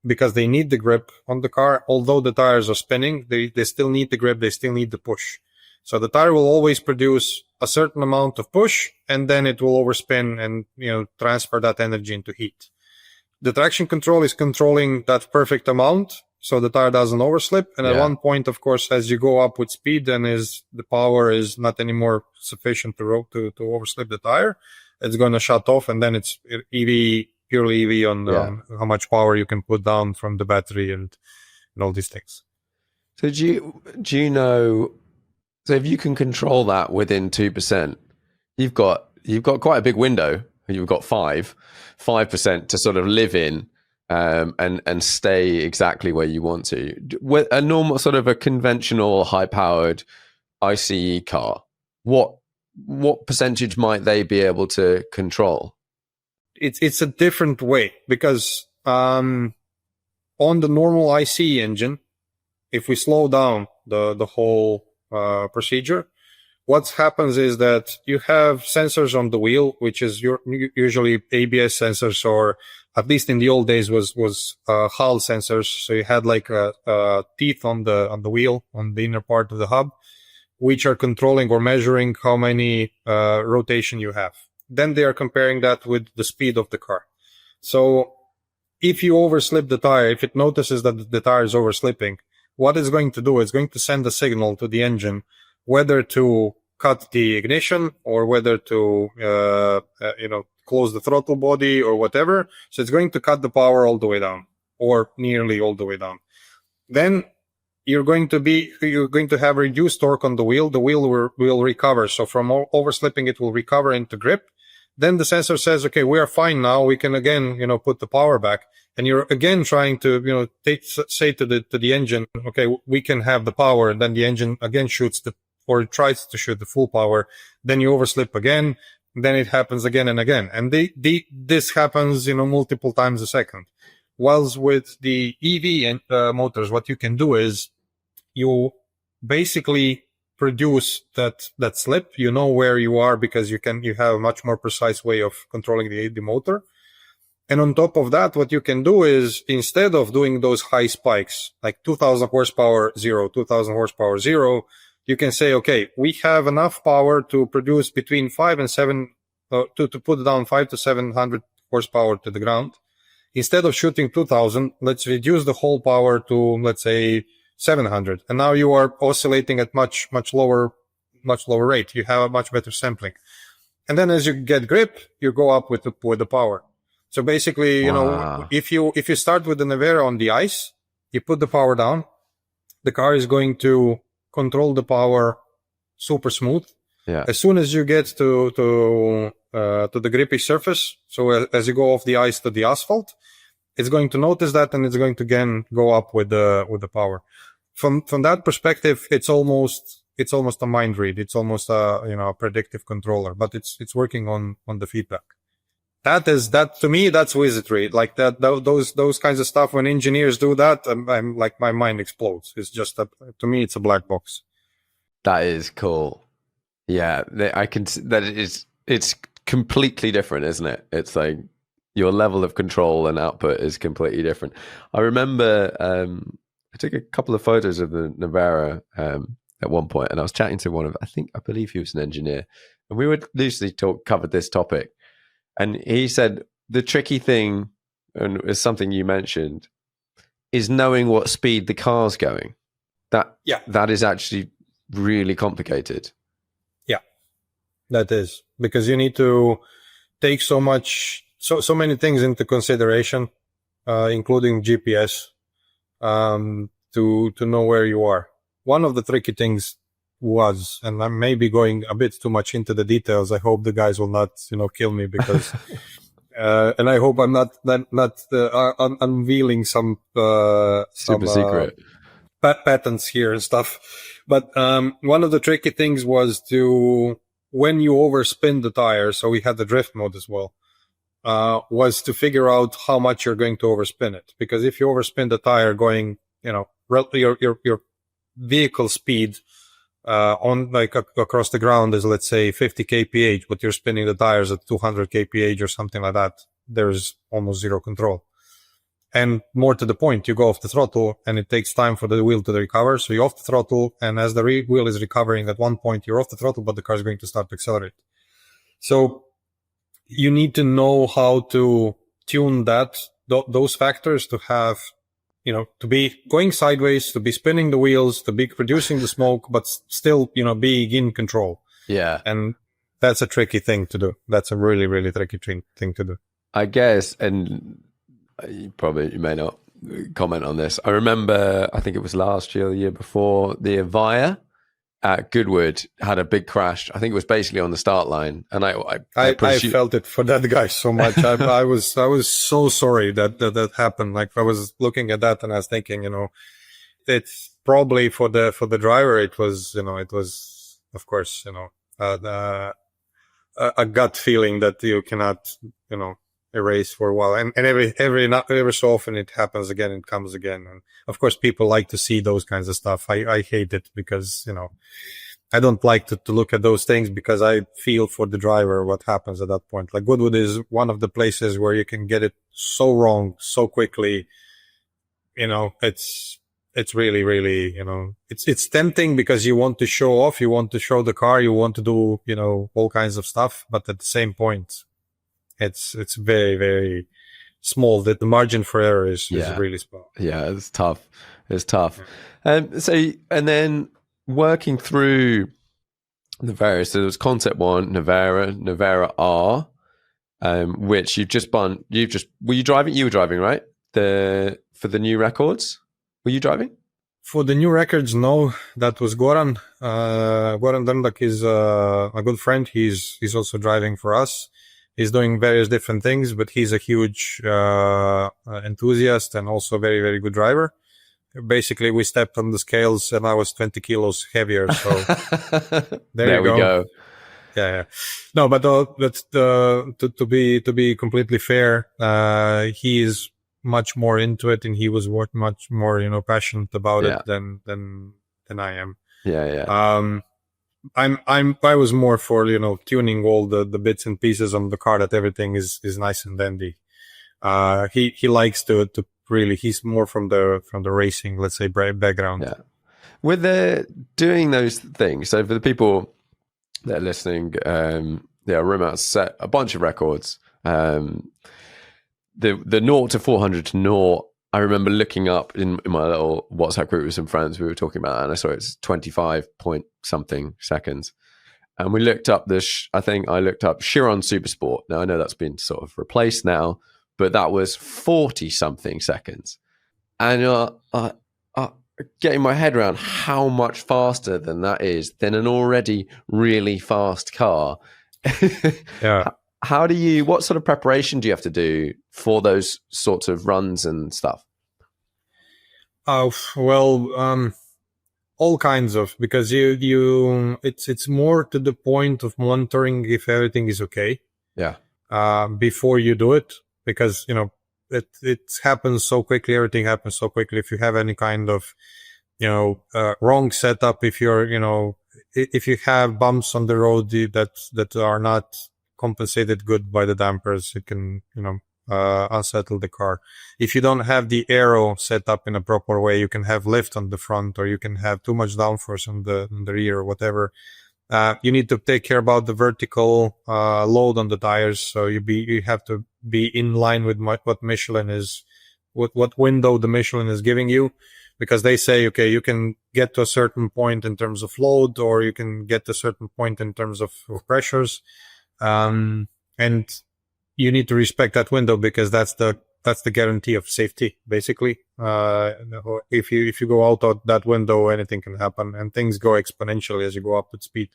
because they need the grip on the car. Although the tires are spinning, they still need the grip, they still need the push. So the tire will always produce a certain amount of push, and then it will overspin and, transfer that energy into heat. The traction control is controlling that perfect amount, so the tire doesn't overslip. And at one point, of course, as you go up with speed, then the power is not anymore sufficient to overslip the tire. It's going to shut off, and then it's purely EV on how much power you can put down from the battery and all these things. So do you know? So if you can control that within 2%, you've got quite a big window. You've got 5% to sort of live in and stay exactly where you want to. With a normal sort of a conventional high-powered ICE car, what percentage might they be able to control? It's a different way, because on the normal ICE engine, if we slow down the whole procedure, what happens is that you have sensors on the wheel, which is usually ABS sensors, or at least in the old days was Hall sensors. So you had like a teeth on the wheel, on the inner part of the hub, which are controlling or measuring how many rotation you have. Then they are comparing that with the speed of the car. So if you overslip the tire, if it notices that the tire is overslipping, what it's going to do is going to send a signal to the engine whether to cut the ignition or whether to close the throttle body or whatever. So it's going to cut the power all the way down, or nearly all the way down. Then you're going to have reduced torque on the wheel. The wheel will recover. So from overslipping, it will recover into grip. Then the sensor says, okay, we are fine now. We can again, put the power back. And you're again trying to, say to the engine, okay, we can have the power. And then the engine again tries to shoot the full power. Then you overslip again. Then it happens again and again. And this happens, multiple times a second. Whilst with the EV motors, what you can do is you basically produce that slip. You know where you are because you have a much more precise way of controlling the motor. And on top of that, what you can do is, instead of doing those high spikes, like 2000 horsepower, 0, 2000 horsepower, 0, you can say, okay, we have enough power to produce between 5 and 7, to put down 5 to 700 horsepower to the ground. Instead of shooting 2000, let's reduce the whole power to, let's say, 700. And now you are oscillating at much lower rate. You have a much better sampling. And then as you get grip, you go up with the power. So basically, if you start with the Nevera on the ice, you put the power down, the car is going to control the power super smooth. Yeah. As soon as you get to the grippy surface, so as you go off the ice to the asphalt, it's going to notice that, and it's going to again go up with the power. From that perspective, it's almost a mind read. It's almost a predictive controller, but it's working on the feedback. That to me, that's wizardry. Like those kinds of stuff. When engineers do that, I'm like, my mind explodes. It's just to me, it's a black box. That is cool. Yeah, I can. It's completely different, isn't it? It's like your level of control and output is completely different. I remember I took a couple of photos of the Nevera at one point, and I was chatting to I believe he was an engineer, and we would loosely covered this topic, and he said the tricky thing, and it's something you mentioned, is knowing what speed the car's going. That is actually really complicated. Yeah, that is, because you need to take so many things into consideration, including GPS, to know where you are. One of the tricky things was, and I may be going a bit too much into the details. I hope the guys will not, kill me because, and I hope I'm not unveiling some super secret patents here and stuff. But one of the tricky things was when you overspin the tire, so we had the drift mode as well, was to figure out how much you're going to overspin it. Because if you overspin the tire going, your vehicle speed on across the ground is, let's say, 50 kph, but you're spinning the tires at 200 kph or something like that, there's almost zero control. And more to the point, you go off the throttle and it takes time for the wheel to recover. So you're off the throttle, and as the wheel is recovering, at one point you're off the throttle, but the car is going to start to accelerate. So you need to know how to tune those factors to have, to be going sideways, to be spinning the wheels, to be producing the smoke, but still, being in control. Yeah. And that's a tricky thing to do. That's a really, really tricky thing to do. I guess, and you may not comment on this. I remember, I think it was last year or the year before, the Avaya at Goodwood had a big crash. I think it was basically on the start line, and I felt it for that guy so much. I was so sorry that happened. Like, I was looking at that and I was thinking, it's probably for the driver. It was of course, a gut feeling that you cannot, erase for a while. And every so often it happens again, it comes again. And of course, people like to see those kinds of stuff. I hate it because, I don't like to look at those things, because I feel for the driver what happens at that point. Like, Goodwood is one of the places where you can get it so wrong so quickly. It's really, really, it's tempting because you want to show off, you want to show the car, you want to do, all kinds of stuff. But at the same point, it's very, very small. That the margin for error is really small. Yeah, it's tough. It's tough. And then working through the various, so there was Concept 1, Nevera R, which were you driving? You were driving, right? For the new records? Were you driving? For the new records, no. That was Goran. Goran Drndak is a good friend. He's also driving for us. He's doing various different things, but he's a huge enthusiast and also a very, very good driver. Basically, we stepped on the scales and I was 20 kilos heavier. So there we go. Yeah. No, but to be completely fair, he is much more into it, and he was much more passionate about it than I am. Yeah. I was more for tuning all the bits and pieces on the car, that everything is nice and dandy. He likes to really, he's more from the racing, let's say, background. Yeah. With doing those things, so for the people that are listening, Rimac set a bunch of records. The 0 to 400 to 0, I remember looking up in my little WhatsApp group with some friends, we were talking about that, and I saw it's 25 point something seconds. And we looked up I think I looked up Chiron Supersport. Now, I know that's been sort of replaced now, but that was 40 something seconds. And getting my head around how much faster than that is than an already really fast car. Yeah. What sort of preparation do you have to do for those sorts of runs and stuff? Well, all kinds of, because it's more to the point of monitoring if everything is okay. Yeah. Before you do it, because, it happens so quickly. Everything happens so quickly. If you have any kind of, wrong setup, if you have bumps on the road that are not compensated good by the dampers, it can, unsettle the car. If you don't have the aero set up in a proper way, you can have lift on the front, or you can have too much downforce on the rear, or whatever. You need to take care about the vertical load on the tires. So you have to be in line with what Michelin is, what window the Michelin is giving you, because they say, okay, you can get to a certain point in terms of load, or you can get to a certain point in terms of pressures, and you need to respect that window, because that's the guarantee of safety, basically. If you go out that window, anything can happen, and things go exponentially as you go up with speed.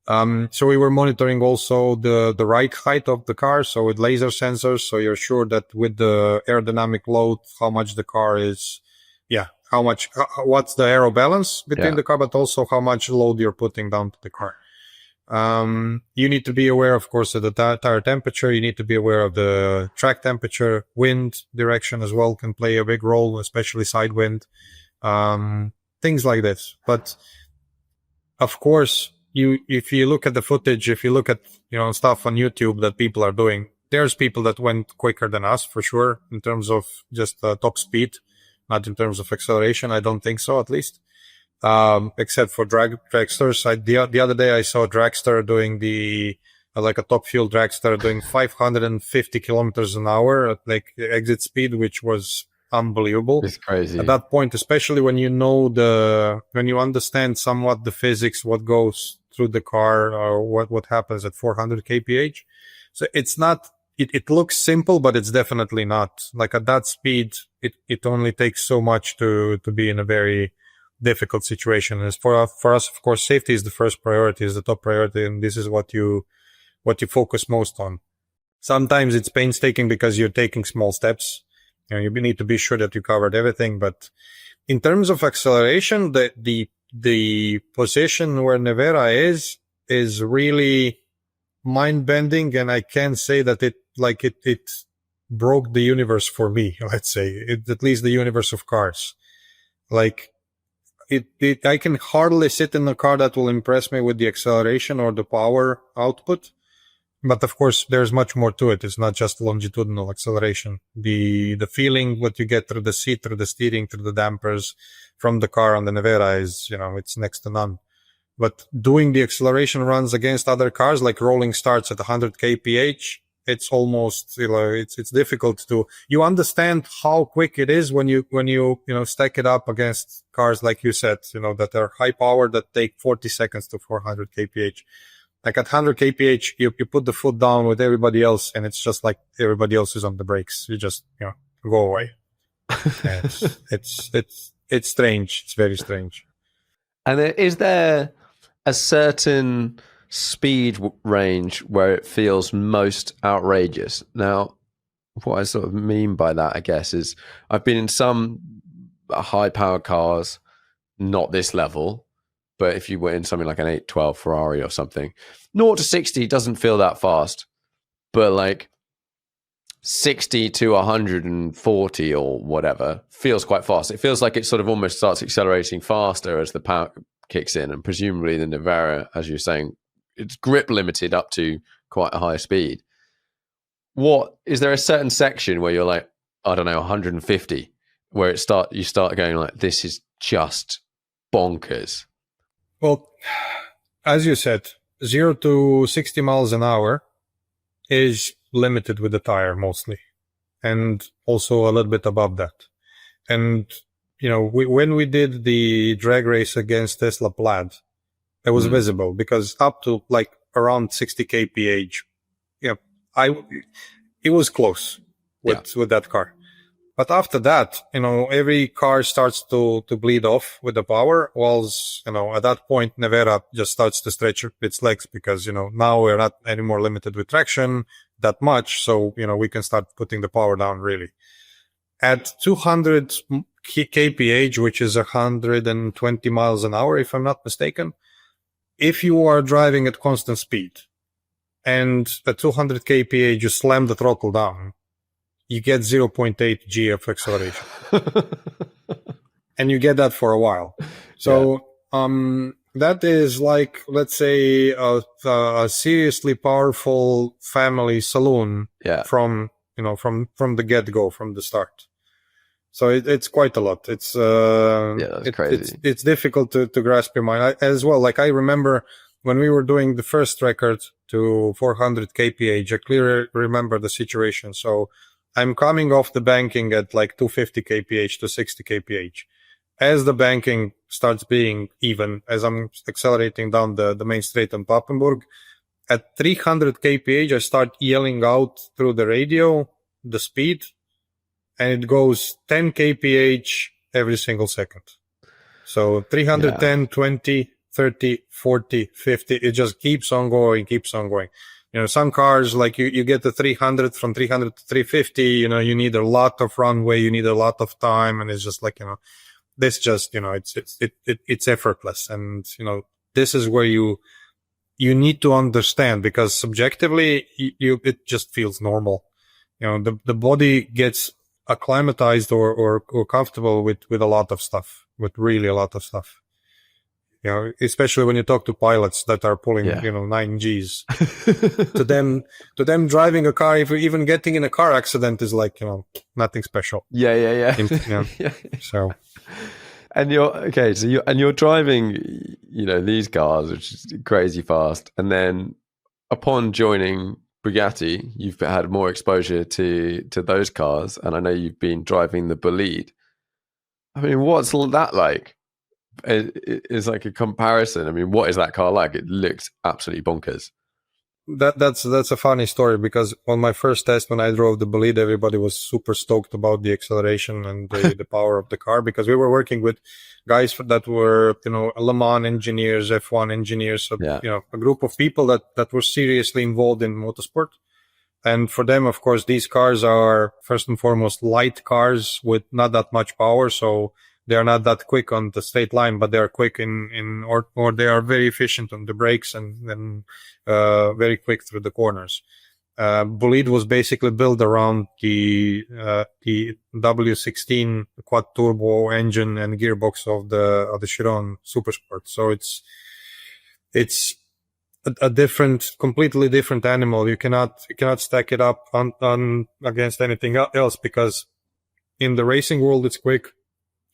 So we were monitoring also the ride height of the car, so with laser sensors, so you're sure that with the aerodynamic load, how much the car is, what's the aero balance between the car, but also how much load you're putting down to the car. You need to be aware, of course, of the tire temperature. You need to be aware of the track temperature. Wind direction as well can play a big role, especially side wind. Things like this. But of course, if you look at the footage, if you look at, stuff on YouTube that people are doing, there's people that went quicker than us, for sure, in terms of just top speed, not in terms of acceleration. I don't think so, at least. Except for dragsters. The other day I saw a dragster doing like a top fuel dragster doing 550 kilometers an hour at like exit speed, which was unbelievable. It's crazy. At that point, especially when when you understand somewhat the physics, what goes through the car, or what happens at 400 kph. So it's not, it looks simple, but it's definitely not. Like at that speed, it only takes so much to be in a very difficult situation. As for us, of course, safety is the first priority, is the top priority, and this is what you focus most on. Sometimes it's painstaking because you're taking small steps, you need to be sure that you covered everything. But in terms of acceleration, the position where Nevera is really mind-bending, and I can say that it broke the universe for me. Let's say at least the universe of cars. Like, I can hardly sit in a car that will impress me with the acceleration or the power output. But of course, there's much more to it. It's not just longitudinal acceleration. The feeling, what you get through the seat, through the steering, through the dampers from the car on the Nevera is, it's next to none. But doing the acceleration runs against other cars, like rolling starts at 100 kph, it's almost, it's difficult you understand how quick it is when you stack it up against cars, like you said, that are high power, that take 40 seconds to 400 kph. Like at 100 kph, you put the foot down with everybody else, and it's just like everybody else is on the brakes. You just, go away. It's strange. It's very strange. And is there a certain speed range where it feels most outrageous? Now, what I sort of mean by that, I guess, is I've been in some high-powered cars, not this level, but if you were in something like an 812 Ferrari or something, 0 to 60 doesn't feel that fast, but like 60 to 140 or whatever feels quite fast. It feels like it sort of almost starts accelerating faster as the power kicks in, and presumably the Nevera, as you're saying, it's grip limited up to quite a high speed. What is there a certain section where you're like, I don't know, 150, where you start going like, this is just bonkers? Well, as you said, 0 to 60 miles an hour is limited with the tire mostly, and also a little bit above that. And, when we did the drag race against Tesla Plaid, it was visible, because up to like around 60 kph, it was close with that car. But after that, every car starts to bleed off with the power, whilst, at that point, Nevera just starts to stretch its legs, because, now we're not anymore limited with traction that much. So, we can start putting the power down really. At 200 kph, which is 120 miles an hour, if I'm not mistaken, if you are driving at constant speed and at 200 kph, you slam the throttle down, you get 0.8 G of acceleration. And you get that for a while. So, That is like, let's say, a seriously powerful family saloon from the get-go, from the start. So it's quite a lot. It's that's crazy. It's difficult to grasp your mind as well. Like I remember when we were doing the first record to 400 kph, I clearly remember the situation. So I'm coming off the banking at like 250 kph to 60 kph. As the banking starts being even, as I'm accelerating down the main straight on Papenburg, at 300 kph, I start yelling out through the radio the speed, and it goes 10 kph every single second. So 310, 20, 30, 40, 50, it just keeps on going. You know, some cars, like you get the 300, from 300 to 350, you know, you need a lot of runway, you need a lot of time, and it's just like, you know, this just, you know, it's effortless. And, you know, this is where you need to understand, because subjectively it just feels normal. You know, the body gets acclimatized or comfortable with a lot of stuff, with really a lot of stuff. You know, especially when you talk to pilots that are pulling, you know, 9Gs. to them driving a car, if even getting in a car accident is like, you know, nothing special. Yeah. So. And you're driving, you know, these cars, which is crazy fast. And then upon joining Bugatti, you've had more exposure to those cars. And I know you've been driving the Bolide. I mean, what's that like? It's like a comparison. I mean, what is that car like? It looks absolutely bonkers. That's a funny story, because on my first test when I drove the Bolide, everybody was super stoked about the acceleration and the power of the car, because we were working with guys that were, you know, Le Mans engineers, F1 engineers, so, you know, a group of people that were seriously involved in motorsport. And for them, of course, these cars are first and foremost light cars with not that much power, so they are not that quick on the straight line, but they are quick or they are very efficient on the brakes and then very quick through the corners. Bolide was basically built around the W16 quad turbo engine and gearbox of the Chiron Supersport. So it's a completely different animal. You cannot stack it up on against anything else, because in the racing world it's quick.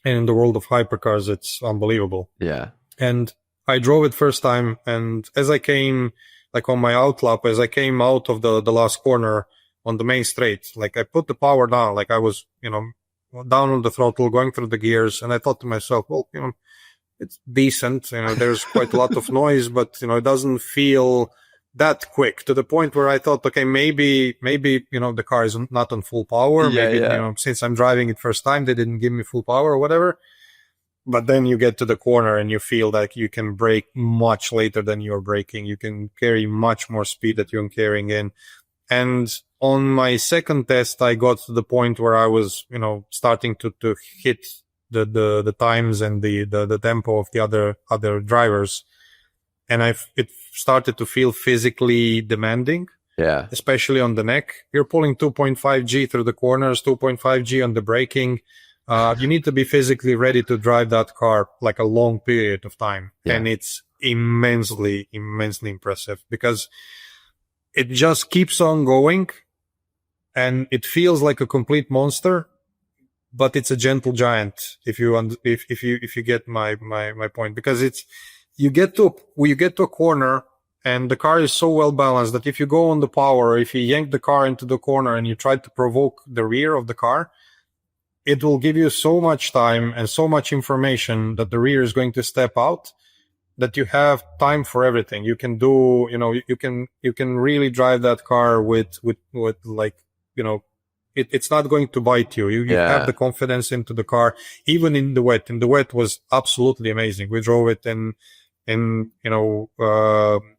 And in the world of hypercars, it's unbelievable. Yeah. And I drove it first time. And as I came, like on my outlap, as I came out of the last corner on the main straight, like I put the power down, like I was, you know, down on the throttle, going through the gears. And I thought to myself, well, you know, it's decent. You know, there's quite a lot of noise, but, you know, it doesn't feel that quick, to the point where I thought, okay, maybe, you know, the car is not on full power. You know, since I'm driving it first time, they didn't give me full power or whatever. But then you get to the corner and you feel like you can brake much later than you're braking. You can carry much more speed that you're carrying in. And on my second test, I got to the point where I was, you know, starting to hit the times and the tempo of the other drivers. And it started to feel physically demanding. Yeah. Especially on the neck. You're pulling 2.5G through the corners, 2.5G on the braking. You need to be physically ready to drive that car like a long period of time. Yeah. And it's immensely impressive, because it just keeps on going and it feels like a complete monster, but it's a gentle giant. If you get my point, because you get to a corner and the car is so well balanced that if you go on the power, if you yank the car into the corner and you try to provoke the rear of the car, it will give you so much time and so much information that the rear is going to step out, that you have time for everything. You can do, you know, you can really drive that car with like, you know, it's not going to bite you. You have the confidence into the car, even in the wet. And the wet was absolutely amazing. We drove it in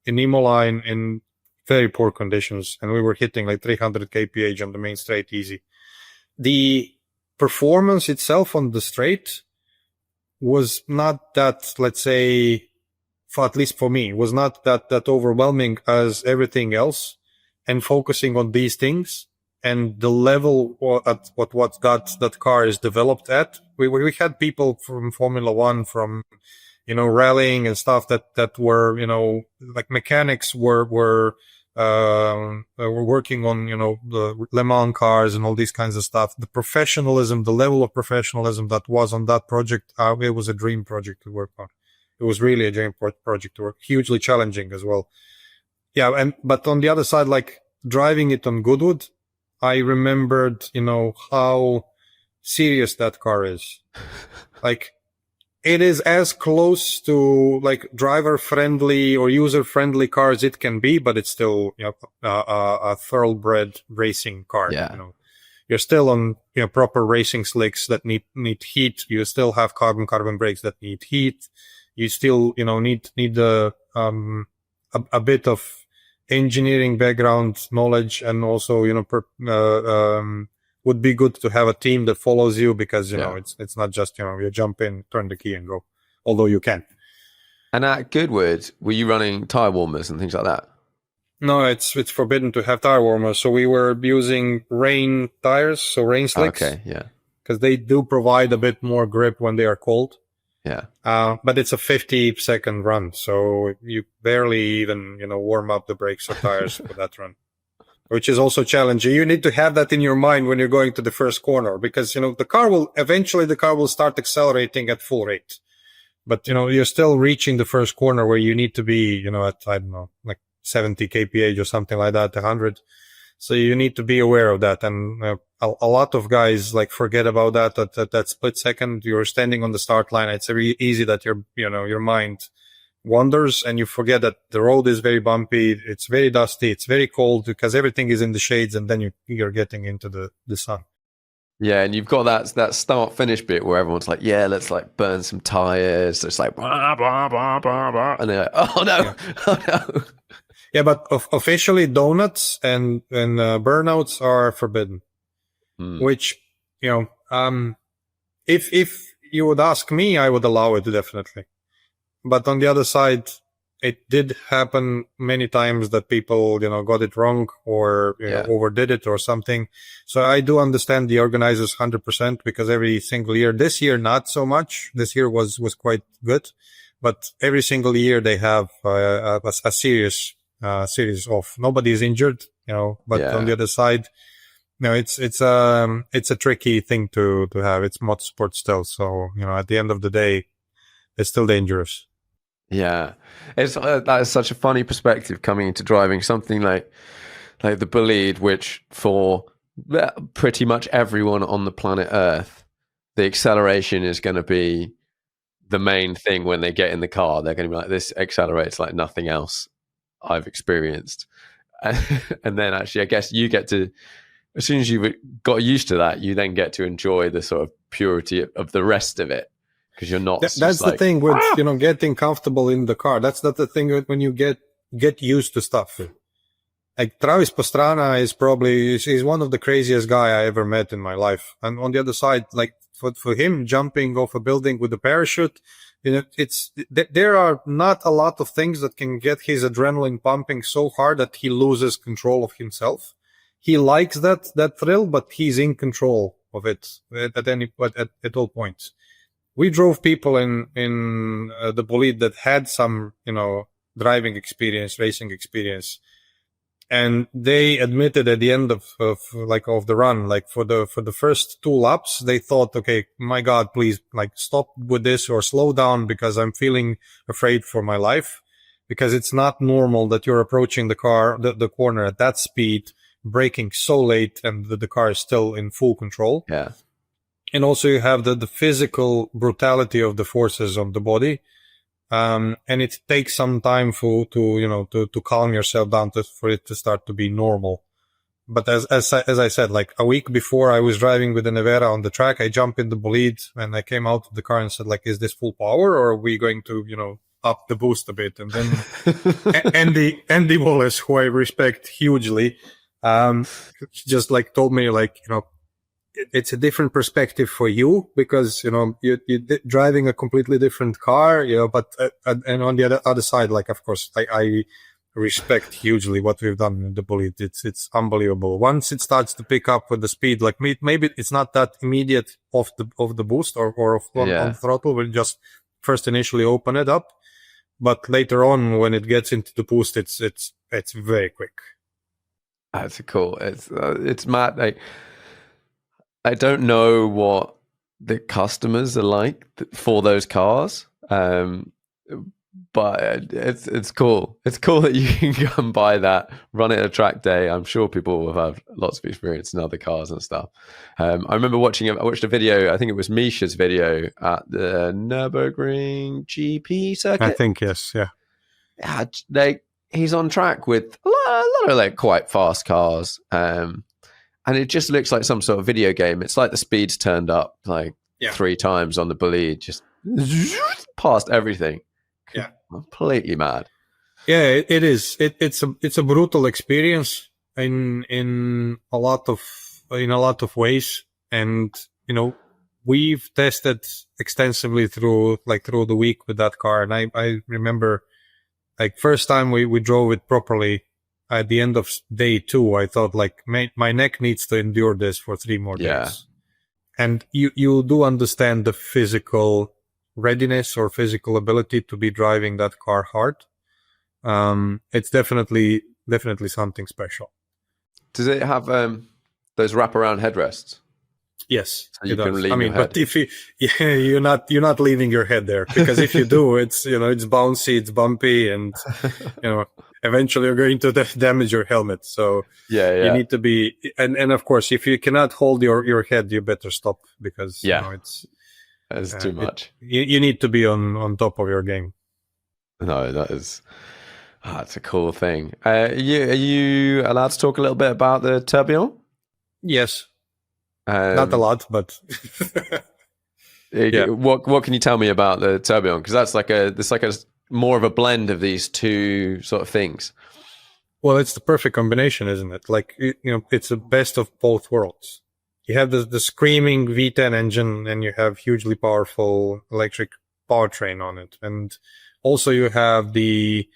Imola in very poor conditions, and we were hitting like 300 kph on the main straight easy. The performance itself on the straight was not that, let's say, at least for me, was not that overwhelming as everything else. And focusing on these things and the level at what that car is developed at. We had people from Formula One, from rallying and stuff that were, like mechanics were working on, the Le Mans cars and all these kinds of stuff. The professionalism, the level of professionalism that was on that project, it was a dream project to work on. It was really a dream project to work, hugely challenging as well. Yeah. But on the other side, like driving it on Goodwood, I remembered, how serious that car is. Like, it is as close to like driver friendly or user friendly car as it can be, but it's still, a thoroughbred racing car. Yeah. You're still on, proper racing slicks that need heat. You still have carbon brakes that need heat. You still, need a bit of engineering background knowledge, and also, would be good to have a team that follows you, because, it's not just, you jump in, turn the key and go, although you can. And at Goodwood, were you running tire warmers and things like that? No, it's forbidden to have tire warmers. So we were using rain tires, so rain slicks. Okay, yeah. Because they do provide a bit more grip when they are cold. Yeah. But it's a 50-second run, so you barely even, warm up the brakes or tires for that run, which is also challenging. You need to have that in your mind when you're going to the first corner, because, the car will start accelerating at full rate. But, you're still reaching the first corner where you need to be, at, I don't know, like 70 kph or something like that, 100. So you need to be aware of that. And a lot of guys like forget about that at that split second. You're standing on the start line. It's very easy that your mind wanders and you forget that the road is very bumpy. It's very dusty. It's very cold because everything is in the shades, and then you're getting into the sun. Yeah, and you've got that start finish bit where everyone's like, yeah, let's like burn some tires. It's like, blah, blah, blah, blah, blah. And they're like, oh no, yeah. Oh no. Yeah, but officially donuts and burnouts are forbidden. Which, if you would ask me, I would allow it definitely. But on the other side, it did happen many times that people, got it wrong or overdid it or something. So I do understand the organizers 100%, because every single year, this year, not so much. This year was quite good, but every single year they have a series off. Nobody is injured, but on the other side, it's a tricky thing to have. It's motorsport still. So, at the end of the day, it's still dangerous. Yeah, that is such a funny perspective coming into driving something like the Bolide, which for pretty much everyone on the planet Earth, the acceleration is going to be the main thing when they get in the car. They're going to be like, this accelerates like nothing else I've experienced. And then actually, I guess you get to, as soon as you've got used to that, you then get to enjoy the sort of purity of the rest of it. Because you're not. That's the thing with getting comfortable in the car. That's not the thing when you get used to stuff. Like Travis Pastrana he's one of the craziest guy I ever met in my life. And on the other side, like for him jumping off a building with a parachute, there are not a lot of things that can get his adrenaline pumping so hard that he loses control of himself. He likes that thrill, but he's in control of it at all points. We drove people in the Bolide that had some, driving experience, racing experience. And they admitted at the end of the run, like for the first 2 laps, they thought, okay, my God, please stop with this or slow down, because I'm feeling afraid for my life, because it's not normal that you're approaching the corner at that speed, braking so late, and the car is still in full control. Yeah. And also you have the physical brutality of the forces of the body. And it takes some time to calm yourself down for it to start to be normal. But as I said, like a week before I was driving with the Nevera on the track, I jumped in the Bolide and I came out of the car and said, like, is this full power or are we going to, up the boost a bit? And then Andy Wallace, who I respect hugely, just told me it's a different perspective for you, because, you're driving a completely different car, but, and on the other side, of course, I respect hugely what we've done in the Bolide. It's unbelievable. Once it starts to pick up with the speed, maybe it's not that immediate off the boost or on throttle, but just first initially open it up, but later on when it gets into the boost, it's very quick. That's cool. It's mad. Like, I don't know what the customers are like for those cars, but it's cool. It's cool that you can go and buy that, run it at a track day. I'm sure people will have lots of experience in other cars and stuff. I remember I watched a video, I think it was Misha's video at the Nürburgring GP circuit. I think, yes, yeah. Yeah, like, he's on track with a lot of like quite fast cars. And it just looks like some sort of video game. It's like the speed's turned up like 3 times on the bolide, just past everything. Yeah, completely mad. Yeah, it is. It's a brutal experience in a lot of ways, and we've tested extensively through the week with that car, and I remember like first time we drove it properly. At the end of day 2, I thought like my neck needs to endure this for 3 more days. And you do understand the physical readiness or physical ability to be driving that car hard. It's definitely something special. Does it have those wraparound headrests? Yes, so you can lean your head. But if you're not leaning your head there, because if you do, it's it's bouncy, it's bumpy, and eventually you're going to damage your helmet. So you need to be, and of course, if you cannot hold your head, you better stop, because it's too much. You need to be on top of your game. No, that is. That's a cool thing. Are you allowed to talk a little bit about the Tourbillon? Yes. Not a lot, but What can you tell me about the Tourbillon? Because that's like a more of a blend of these two sort of things. Well, it's the perfect combination, isn't it? Like it's the best of both worlds. You have the screaming V10 engine, and you have hugely powerful electric powertrain on it, and also you have the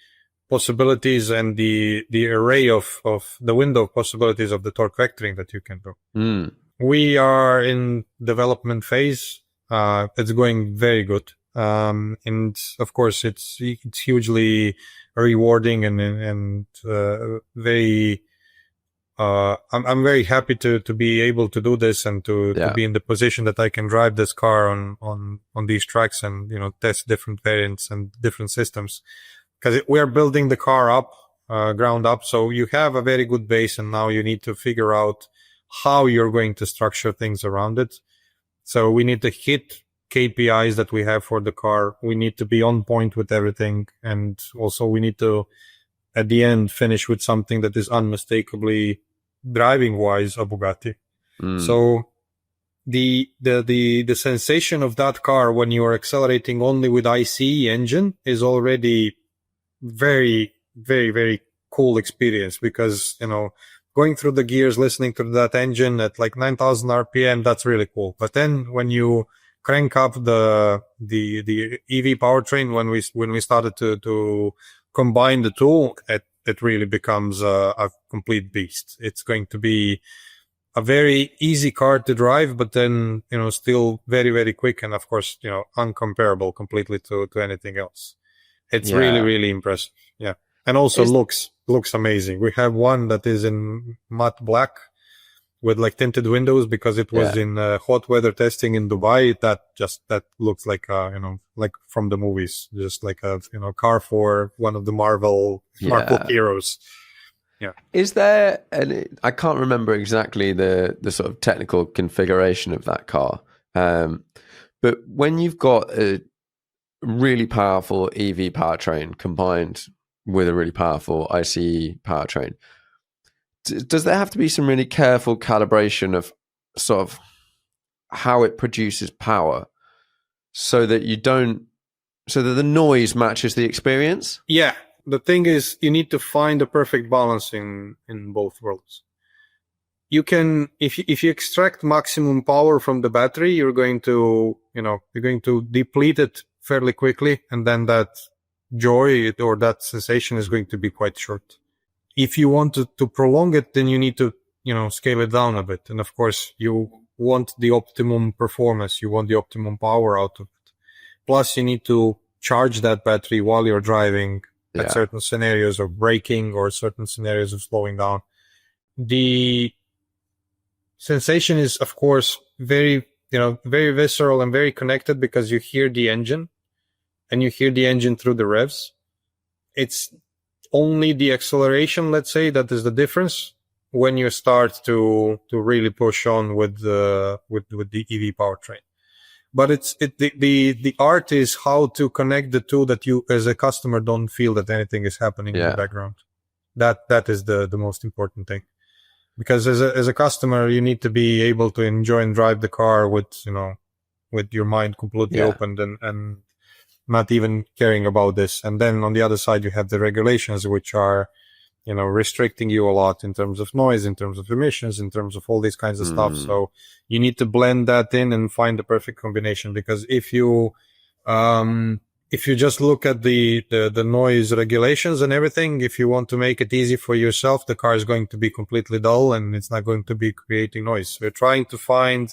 possibilities and the array of the window of possibilities of the torque vectoring that you can do. We are in development phase. It's going very good. And of course it's hugely rewarding and very, I'm very happy to be able to do this and to be in the position that I can drive this car on these tracks and, test different variants and different systems, because we are building the car up, ground up. So you have a very good base, and now you need to figure out how you're going to structure things around it. So we need to hit KPIs that we have for the car. We need to be on point with everything. And also we need to, at the end, finish with something that is unmistakably driving wise a Bugatti. So the sensation of that car when you are accelerating only with ICE engine is already very, very, very cool experience, because, going through the gears, listening to that engine at like 9,000 RPM, that's really cool. But then when you crank up the EV powertrain, when we started to combine the two, it really becomes a complete beast. It's going to be a very easy car to drive, but then, still very, very quick. And of course, uncomparable completely to anything else. It's really, really impressive. Yeah. And also looks amazing. We have one that is in matte black with like tinted windows, because it was in hot weather testing in Dubai. That looks like like from the movies, just like a car for one of the Marvel heroes. Yeah. Is there I can't remember exactly the sort of technical configuration of that car, but when you've got a really powerful EV powertrain combined with a really powerful ICE powertrain, does there have to be some really careful calibration of sort of how it produces power so that the noise matches the experience? Yeah. The thing is, you need to find the perfect balance in both worlds. You can, if you extract maximum power from the battery, you're going to deplete it fairly quickly, and then that joy or that sensation is going to be quite short. If you want to prolong it, then you need to, scale it down a bit. And of course, you want the optimum performance. You want the optimum power out of it. Plus, you need to charge that battery while you're driving at certain scenarios of braking or certain scenarios of slowing down. The sensation is, of course, very visceral and very connected because you hear the engine and you hear the engine through the revs. It's only the acceleration, let's say, that is the difference when you start to really push on with the EV powertrain. But the art is how to connect the two, that you as a customer don't feel that anything is happening in the background. That is the most important thing. Because as a customer, you need to be able to enjoy and drive the car with your mind completely opened and not even caring about this. And then on the other side, you have the regulations, which are, restricting you a lot in terms of noise, in terms of emissions, in terms of all these kinds of stuff. So you need to blend that in and find the perfect combination. Because if you just look at the noise regulations and everything, if you want to make it easy for yourself, the car is going to be completely dull and it's not going to be creating noise. We're trying to find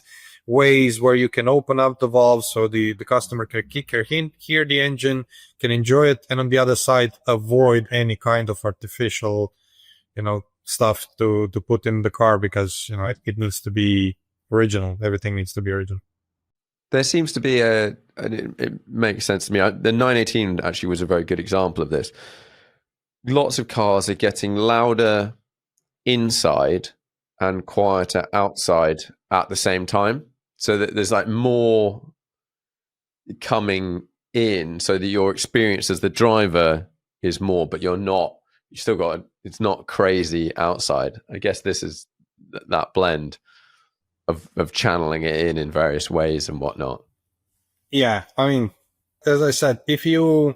ways where you can open up the valves so the customer can hear the engine, can enjoy it, and on the other side, avoid any kind of artificial, stuff to put in the car, because, it needs to be original. Everything needs to be original. There seems to be and it makes sense to me. The 918 actually was a very good example of this. Lots of cars are getting louder inside and quieter outside at the same time. So that there's like more coming in, so that your experience as the driver is more, but it's not crazy outside. I guess this is that blend of channeling it in various ways and whatnot. Yeah. I mean, as I said, it's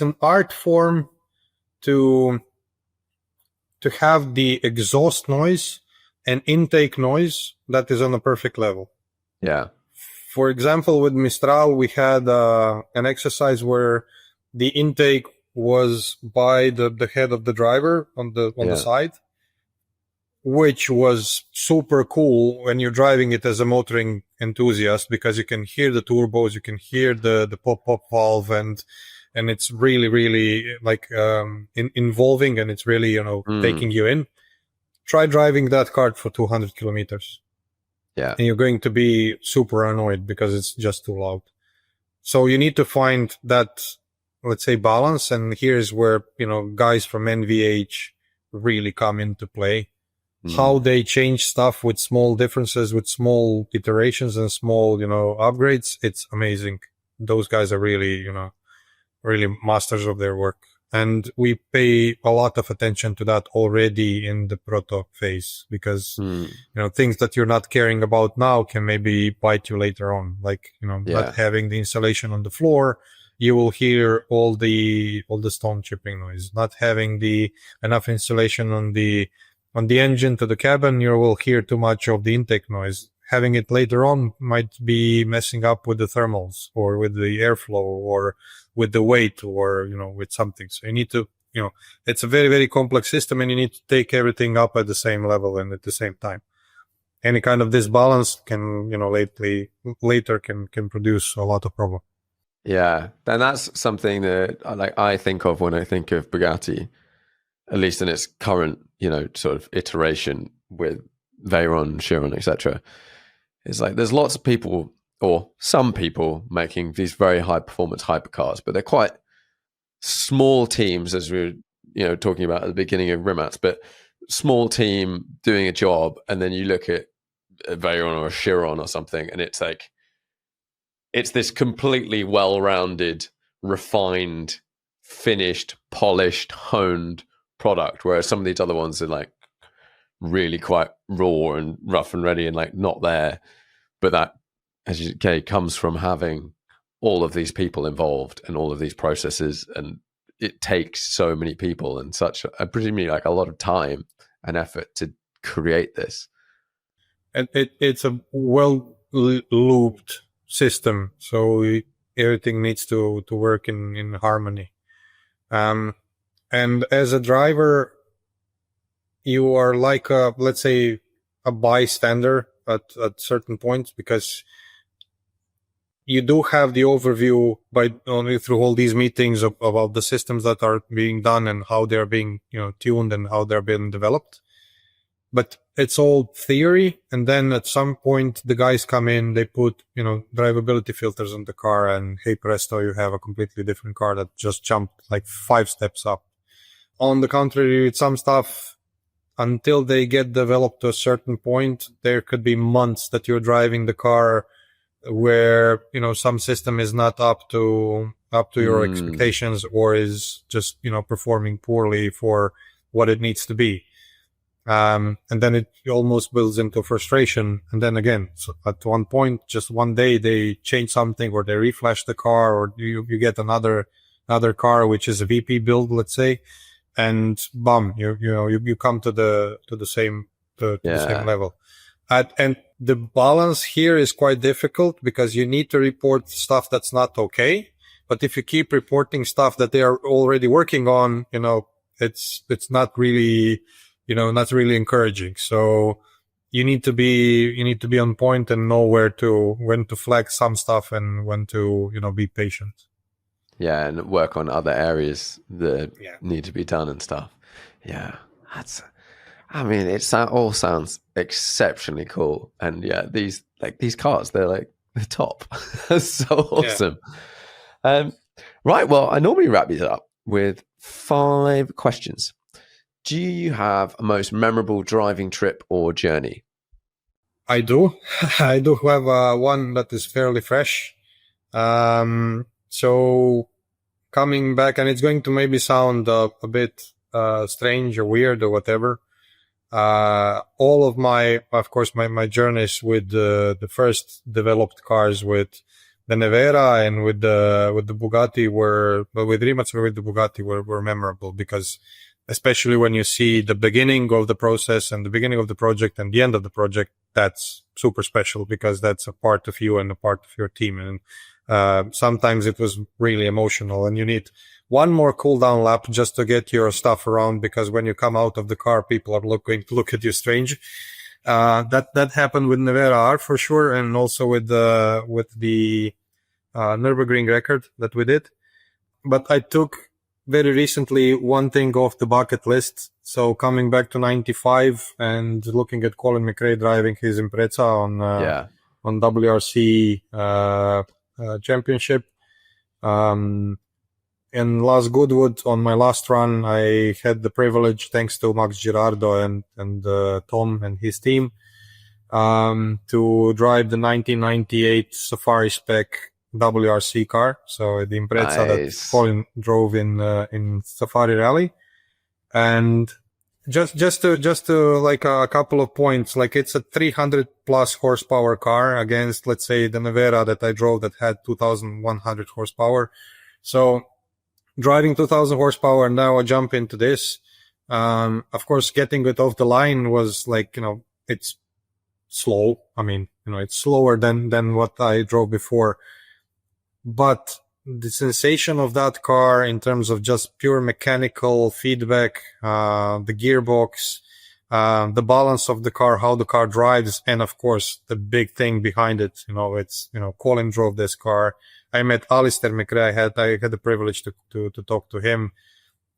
an art form to have the exhaust noise and intake noise that is on a perfect level. Yeah. For example, with Mistral, we had an exercise where the intake was by the head of the driver on the side, which was super cool when you're driving it as a motoring enthusiast, because you can hear the turbos, you can hear the pop valve, and it's really, really like involving, and it's really, taking you in. Try driving that car for 200 kilometers. Yeah. And you're going to be super annoyed because it's just too loud. So you need to find that, let's say, balance. And here's where, guys from NVH really come into play. How they change stuff with small differences, with small iterations and small, upgrades. It's amazing. Those guys are really, really masters of their work. And we pay a lot of attention to that already in the proto phase, because, things that you're not caring about now can maybe bite you later on. Like, not having the insulation on the floor, you will hear all the stone chipping noise. Not having enough insulation on the engine to the cabin, you will hear too much of the intake noise. Having it later on might be messing up with the thermals or with the airflow or with the weight or, with something. So you need to, it's a very, very complex system, and you need to take everything up at the same level and at the same time. Any kind of disbalance can, later can produce a lot of problem. Yeah. And that's something that I think of when I think of Bugatti, at least in its current, sort of iteration with Veyron, Chiron, etc. It's like there's lots of people, or some people, making these very high performance hypercars, but they're quite small teams, as we were talking about at the beginning of Rimac, but small team doing a job. And then you look at a Veyron or a Chiron or something, and it's like it's this completely well-rounded, refined, finished, polished, honed product, whereas some of these other ones are like really quite raw and rough and ready and like not there. But that, as you say, comes from having all of these people involved and all of these processes, and it takes so many people and such, presumably, like a lot of time and effort to create this. And it's a well looped system, so everything needs to work in harmony. And as a driver, you are like let's say a bystander at certain points, because you do have the overview by only through all these meetings about the systems that are being done and how they're being, tuned and how they're being developed. But it's all theory. And then at some point, the guys come in, they put, drivability filters on the car, and hey presto, you have a completely different car that just jumped like 5 steps up. On the contrary, with some stuff, until they get developed to a certain point, there could be months that you're driving the car where, some system is not up to your expectations, or is just, performing poorly for what it needs to be. And then it almost builds into frustration. And then again, so at one point, just one day they change something, or they reflash the car, or you get another car, which is a VP build, let's say, and bam, you come to the same level. And the balance here is quite difficult, because you need to report stuff that's not okay. But if you keep reporting stuff that they are already working on, it's not really, not really encouraging. So you need to be on point and know when to flag some stuff and when to, be patient. Yeah. And work on other areas that need to be done and stuff. Yeah. It all sounds exceptionally cool. And yeah, these cars, they're top. That's so awesome. Yeah. Right. Well, I normally wrap these up with 5 questions. Do you have a most memorable driving trip or journey? I do. I do have one that is fairly fresh. So coming back, and it's going to maybe sound a bit strange or weird or whatever. All of my journeys with the first developed cars, with the Nevera and with the Bugatti with Rimac and with the Bugatti were memorable, because especially when you see the beginning of the process and the beginning of the project and the end of the project, that's super special, because that's a part of you and a part of your team. And sometimes it was really emotional, and you need one more cool down lap just to get your stuff around, because when you come out of the car, people are going to look at you strange. That happened with Nevera R for sure, and also with the Nürburgring record that we did. But I took very recently one thing off the bucket list. So coming back to 95 and looking at Colin McRae driving his Impreza on WRC championship. In Las Goodwood, on my last run, I had the privilege, thanks to Max Girardo and Tom and his team, to drive the 1998 Safari spec WRC car. So the Impreza that Colin drove in Safari Rally. And just to like a couple of points, like it's a 300 plus horsepower car against, let's say, the Nevera that I drove that had 2,100 horsepower. So driving 2,000 horsepower, and now I jump into this. Of course, getting it off the line was like, it's slow. I mean, it's slower than what I drove before. But the sensation of that car in terms of just pure mechanical feedback, the gearbox, the balance of the car, how the car drives, and of course, the big thing behind it, it's, Colin drove this car. I met Alistair McRae. I had the privilege to talk to him.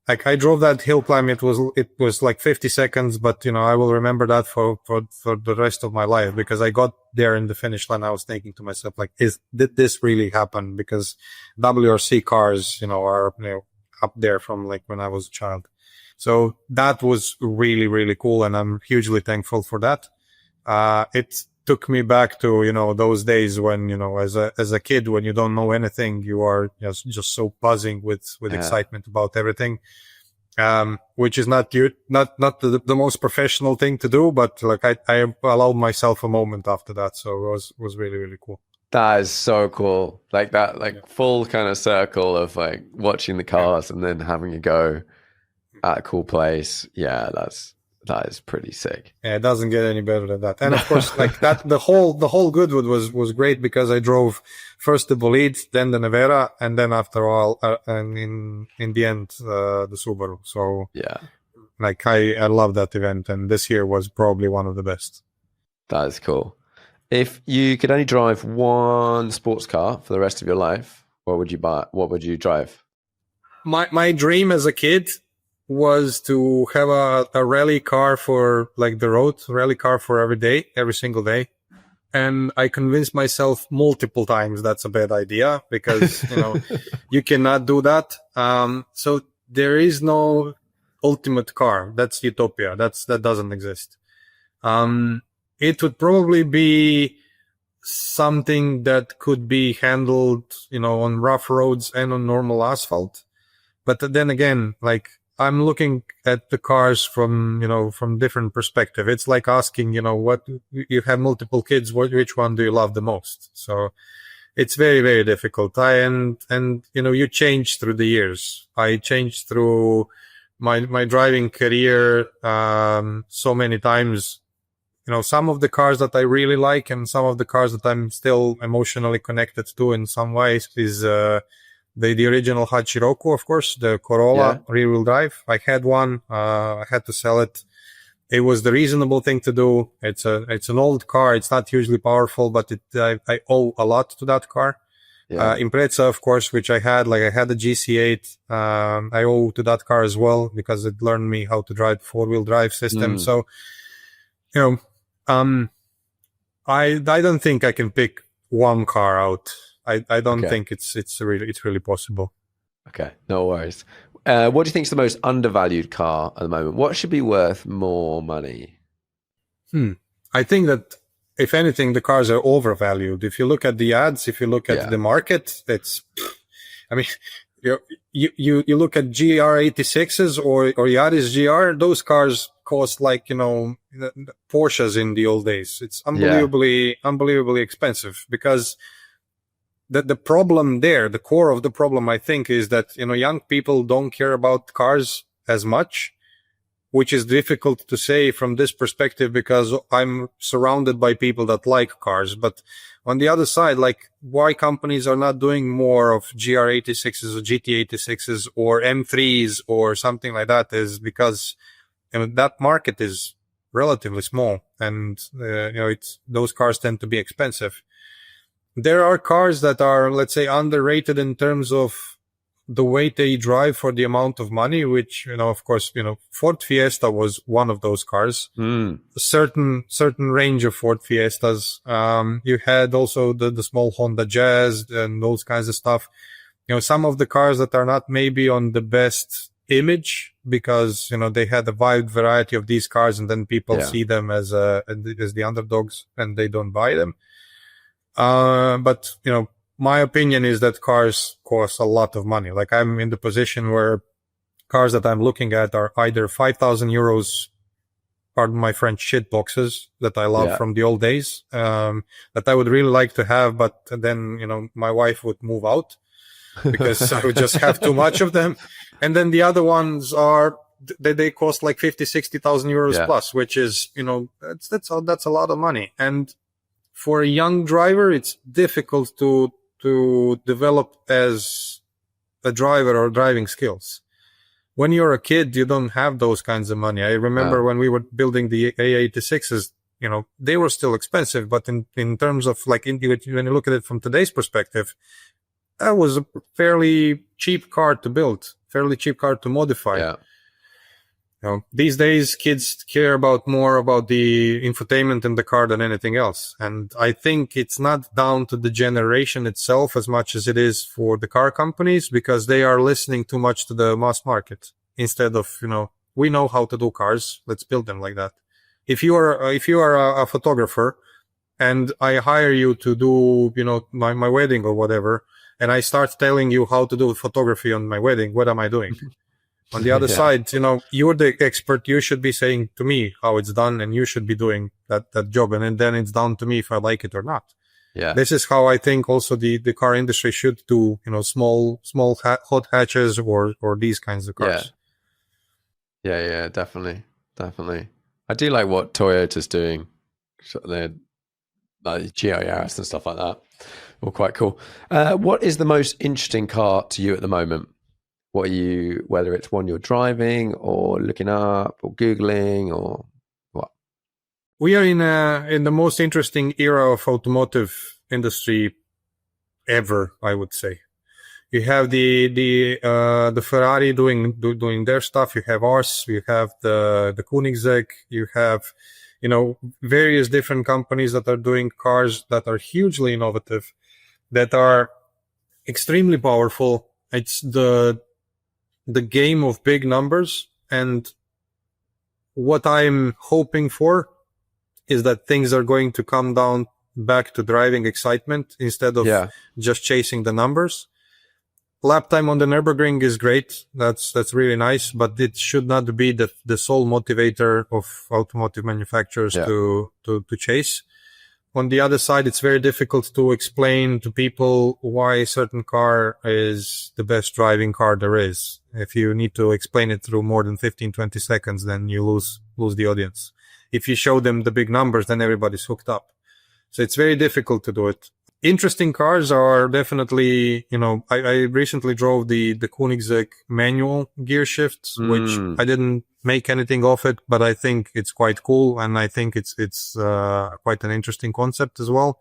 Like, I drove that hill climb. It was like 50 seconds, but I will remember that for the rest of my life, because I got there in the finish line. I was thinking to myself, like, did this really happen? Because WRC cars, are, up there from like when I was a child. So that was really, really cool. And I'm hugely thankful for that. It took me back to, those days when, as a kid, when you don't know anything, you are just so buzzing with excitement about everything. Which is not the most professional thing to do, but like I allowed myself a moment after that. So it was really, really cool. That is so cool. Like that, full kind of circle of like watching the cars and then having a go at a cool place. Yeah, that is pretty sick. Yeah, it doesn't get any better than that. And of course, like that, the whole Goodwood was great, because I drove first the Bolide, then the Nevera, and then after all, and in the end, the Subaru. So yeah, like I love that event, and this year was probably one of the best. That is cool. If you could only drive one sports car for the rest of your life, what would you buy? What would you drive? My dream as a kid was to have a rally car for like the road, rally car for every single day. And I convinced myself multiple times that's a bad idea because, you cannot do that. So there is no ultimate car. That's utopia. That doesn't exist. It would probably be something that could be handled, on rough roads and on normal asphalt. But then again, like I'm looking at the cars from different perspective. It's like asking, what you have multiple kids, which one do you love the most? So it's very, very difficult. You change through the years. I changed through my driving career, so many times. Some of the cars that I really like and some of the cars that I'm still emotionally connected to in some ways is, the original Hachiroku, of course, the Corolla rear-wheel drive. I had one. I had to sell it. It was the reasonable thing to do. It's an old car. It's not hugely powerful, but I owe a lot to that car. Yeah. Impreza, of course, which I had the GC8. I owe to that car as well because it learned me how to drive 4-wheel drive system. So, I don't think I can pick one car out. I don't think it's really possible. Okay, no worries. What do you think is the most undervalued car at the moment? What should be worth more money? I think that if anything, the cars are overvalued. If you look at the ads, if you look at the market, you look at GR86s or Yaris GR, those cars cost like, Porsches in the old days. It's unbelievably expensive because the problem there, the core of the problem, I think, is that, young people don't care about cars as much, which is difficult to say from this perspective because I'm surrounded by people that like cars. But on the other side, like why companies are not doing more of GR86s or GT86s or M3s or something like that is because, that market is relatively small and, those cars tend to be expensive. There are cars that are, let's say, underrated in terms of the way they drive for the amount of money, which, of course, Ford Fiesta was one of those cars. A certain range of Ford Fiestas. You had also the small Honda Jazz and those kinds of stuff. Some of the cars that are not maybe on the best image because, they had a wide variety of these cars and then people see them as the underdogs and they don't buy them. But, my opinion is that cars cost a lot of money. Like I'm in the position where cars that I'm looking at are either 5,000 euros, pardon my French, shit boxes that I love from the old days, that I would really like to have. But then, my wife would move out because I would just have too much of them. And then the other ones are, they cost like 50,000-60,000 euros plus, which is, that's a lot of money. And for a young driver, it's difficult to develop as a driver or driving skills. When you're a kid, you don't have those kinds of money. I remember when we were building the A86s, they were still expensive, but in terms of like, when you look at it from today's perspective, that was a fairly cheap car to build, fairly cheap car to modify. Yeah. These days, kids care more about the infotainment in the car than anything else. And I think it's not down to the generation itself as much as it is for the car companies because they are listening too much to the mass market instead of, we know how to do cars. Let's build them like that. If you are a photographer and I hire you to do, my wedding or whatever, and I start telling you how to do photography on my wedding, what am I doing? On the other side, you're the expert. You should be saying to me how it's done and you should be doing that job. And then it's down to me if I like it or not. Yeah. This is how I think also the car industry should do, small hot hatches or these kinds of cars. Yeah, definitely. I do like what Toyota's doing. They're like GR Yaris and stuff like that. All quite cool. What is the most interesting car to you at the moment? What are you, whether it's one you're driving or looking up or Googling or what? We are in the most interesting era of automotive industry ever, I would say. You have the Ferrari doing their stuff. You have ours. You have the Koenigsegg. You have, various different companies that are doing cars that are hugely innovative, that are extremely powerful. It's the game of big numbers. And what I'm hoping for is that things are going to come down back to driving excitement instead of just chasing the numbers. Lap time on the Nürburgring is great. That's really nice, but it should not be the sole motivator of automotive manufacturers to chase. On the other side, it's very difficult to explain to people why a certain car is the best driving car there is. If you need to explain it through more than 15, 20 seconds, then you lose the audience. If you show them the big numbers, then everybody's hooked up. So it's very difficult to do it. Interesting cars are definitely, I recently drove the Koenigsegg manual gear shifts, which I didn't make anything of it, but I think it's quite cool. And I think it's quite an interesting concept as well.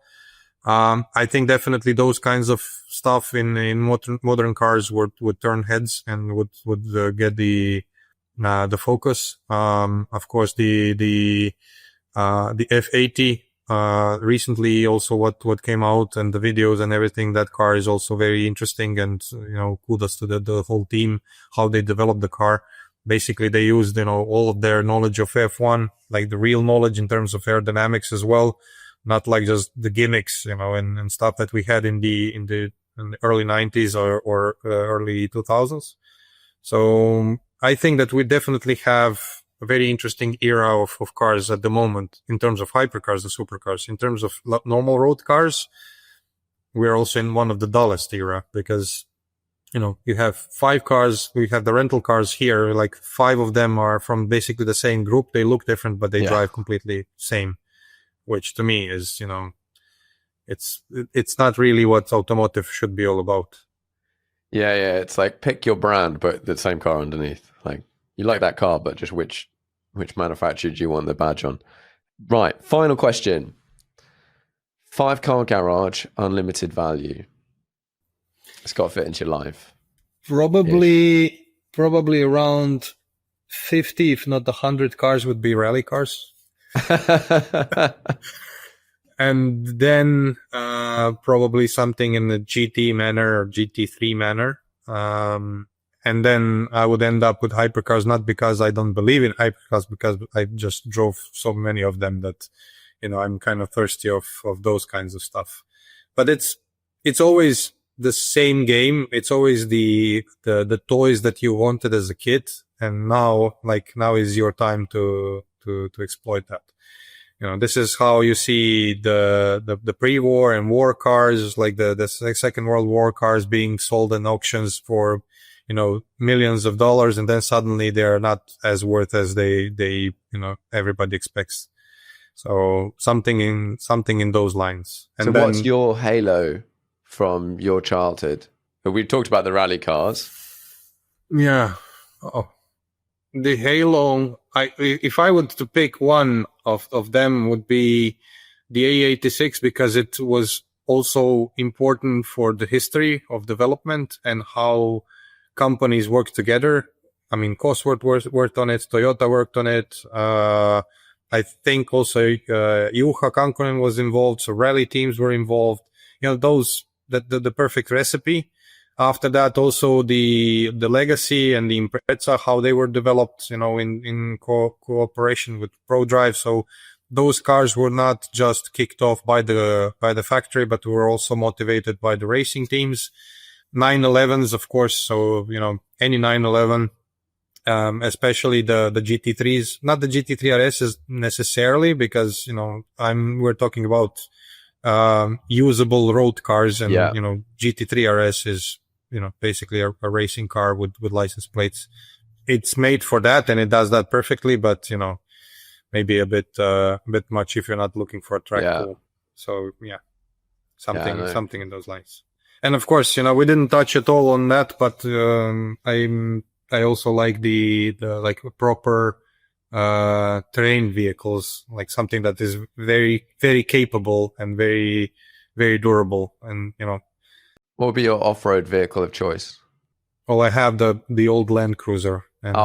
I think definitely those kinds of stuff in modern cars would turn heads and would get the focus. Of course, the F80, recently also what came out and the videos and everything, that car is also very interesting, and, kudos to the whole team, how they developed the car. Basically, they used, all of their knowledge of F1, like the real knowledge in terms of aerodynamics as well, not like just the gimmicks, and stuff that we had in the early 90s or early 2000s. So I think that we definitely have a very interesting era of cars at the moment in terms of hypercars and supercars. In terms of normal road cars, we're also in one of the dullest era, because, you have 5 cars. We have the rental cars here, like 5 of them are from basically the same group. They look different, but they drive completely same, which to me is, it's not really what automotive should be all about. Yeah. It's like pick your brand, but the same car underneath. Like, you like that car, but just which manufacturer do you want the badge on? Right. Final question. 5-car garage, unlimited value. It's got to fit into your life. Probably around 50, if not 100 cars would be rally cars. And then probably something in the GT manner or GT3 manner. And then I would end up with hypercars, not because I don't believe in hypercars, because I just drove so many of them that, I'm kind of thirsty of those kinds of stuff. But it's always the same game. It's always the toys that you wanted as a kid. And now is your time to exploit that. This is how you see the pre-war and war cars, like the Second World War cars being sold in auctions for, millions of dollars, and then suddenly they're not as worth as they everybody expects. So something in those lines. And so then, what's your halo from your childhood? We've talked about the rally cars. Yeah. Oh, the halo. If I were to pick one of them, would be the A86, because it was also important for the history of development and how companies work together. I mean, Cosworth worked on it, Toyota worked on it. I think also Juha Kankonen was involved, so rally teams were involved. The perfect recipe. After that, also the Legacy and the Impreza, how they were developed, in cooperation with ProDrive. So those cars were not just kicked off by the factory, but were also motivated by the racing teams. 911s, of course. So, any 911, especially the GT3s, not the GT3 RSs necessarily, because, we're talking about, usable road cars, and, GT3 RS is, basically a racing car with license plates. It's made for that, and it does that perfectly, but, maybe a bit much if you're not looking for a track pool. So, something in those lines. And of course, we didn't touch at all on that, but I also like the proper terrain vehicles, like something that is very, very capable and very, very durable. And, What would be your off-road vehicle of choice? well, I have the old Land Cruiser, and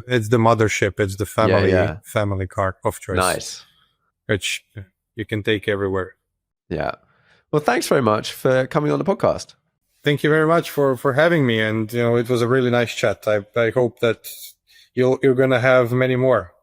it's the mothership. It's the family car of choice. Nice. Which you can take everywhere. Yeah. Well, thanks very much for coming on the podcast. Thank you very much for having me. And, it was a really nice chat. I hope that you're going to have many more.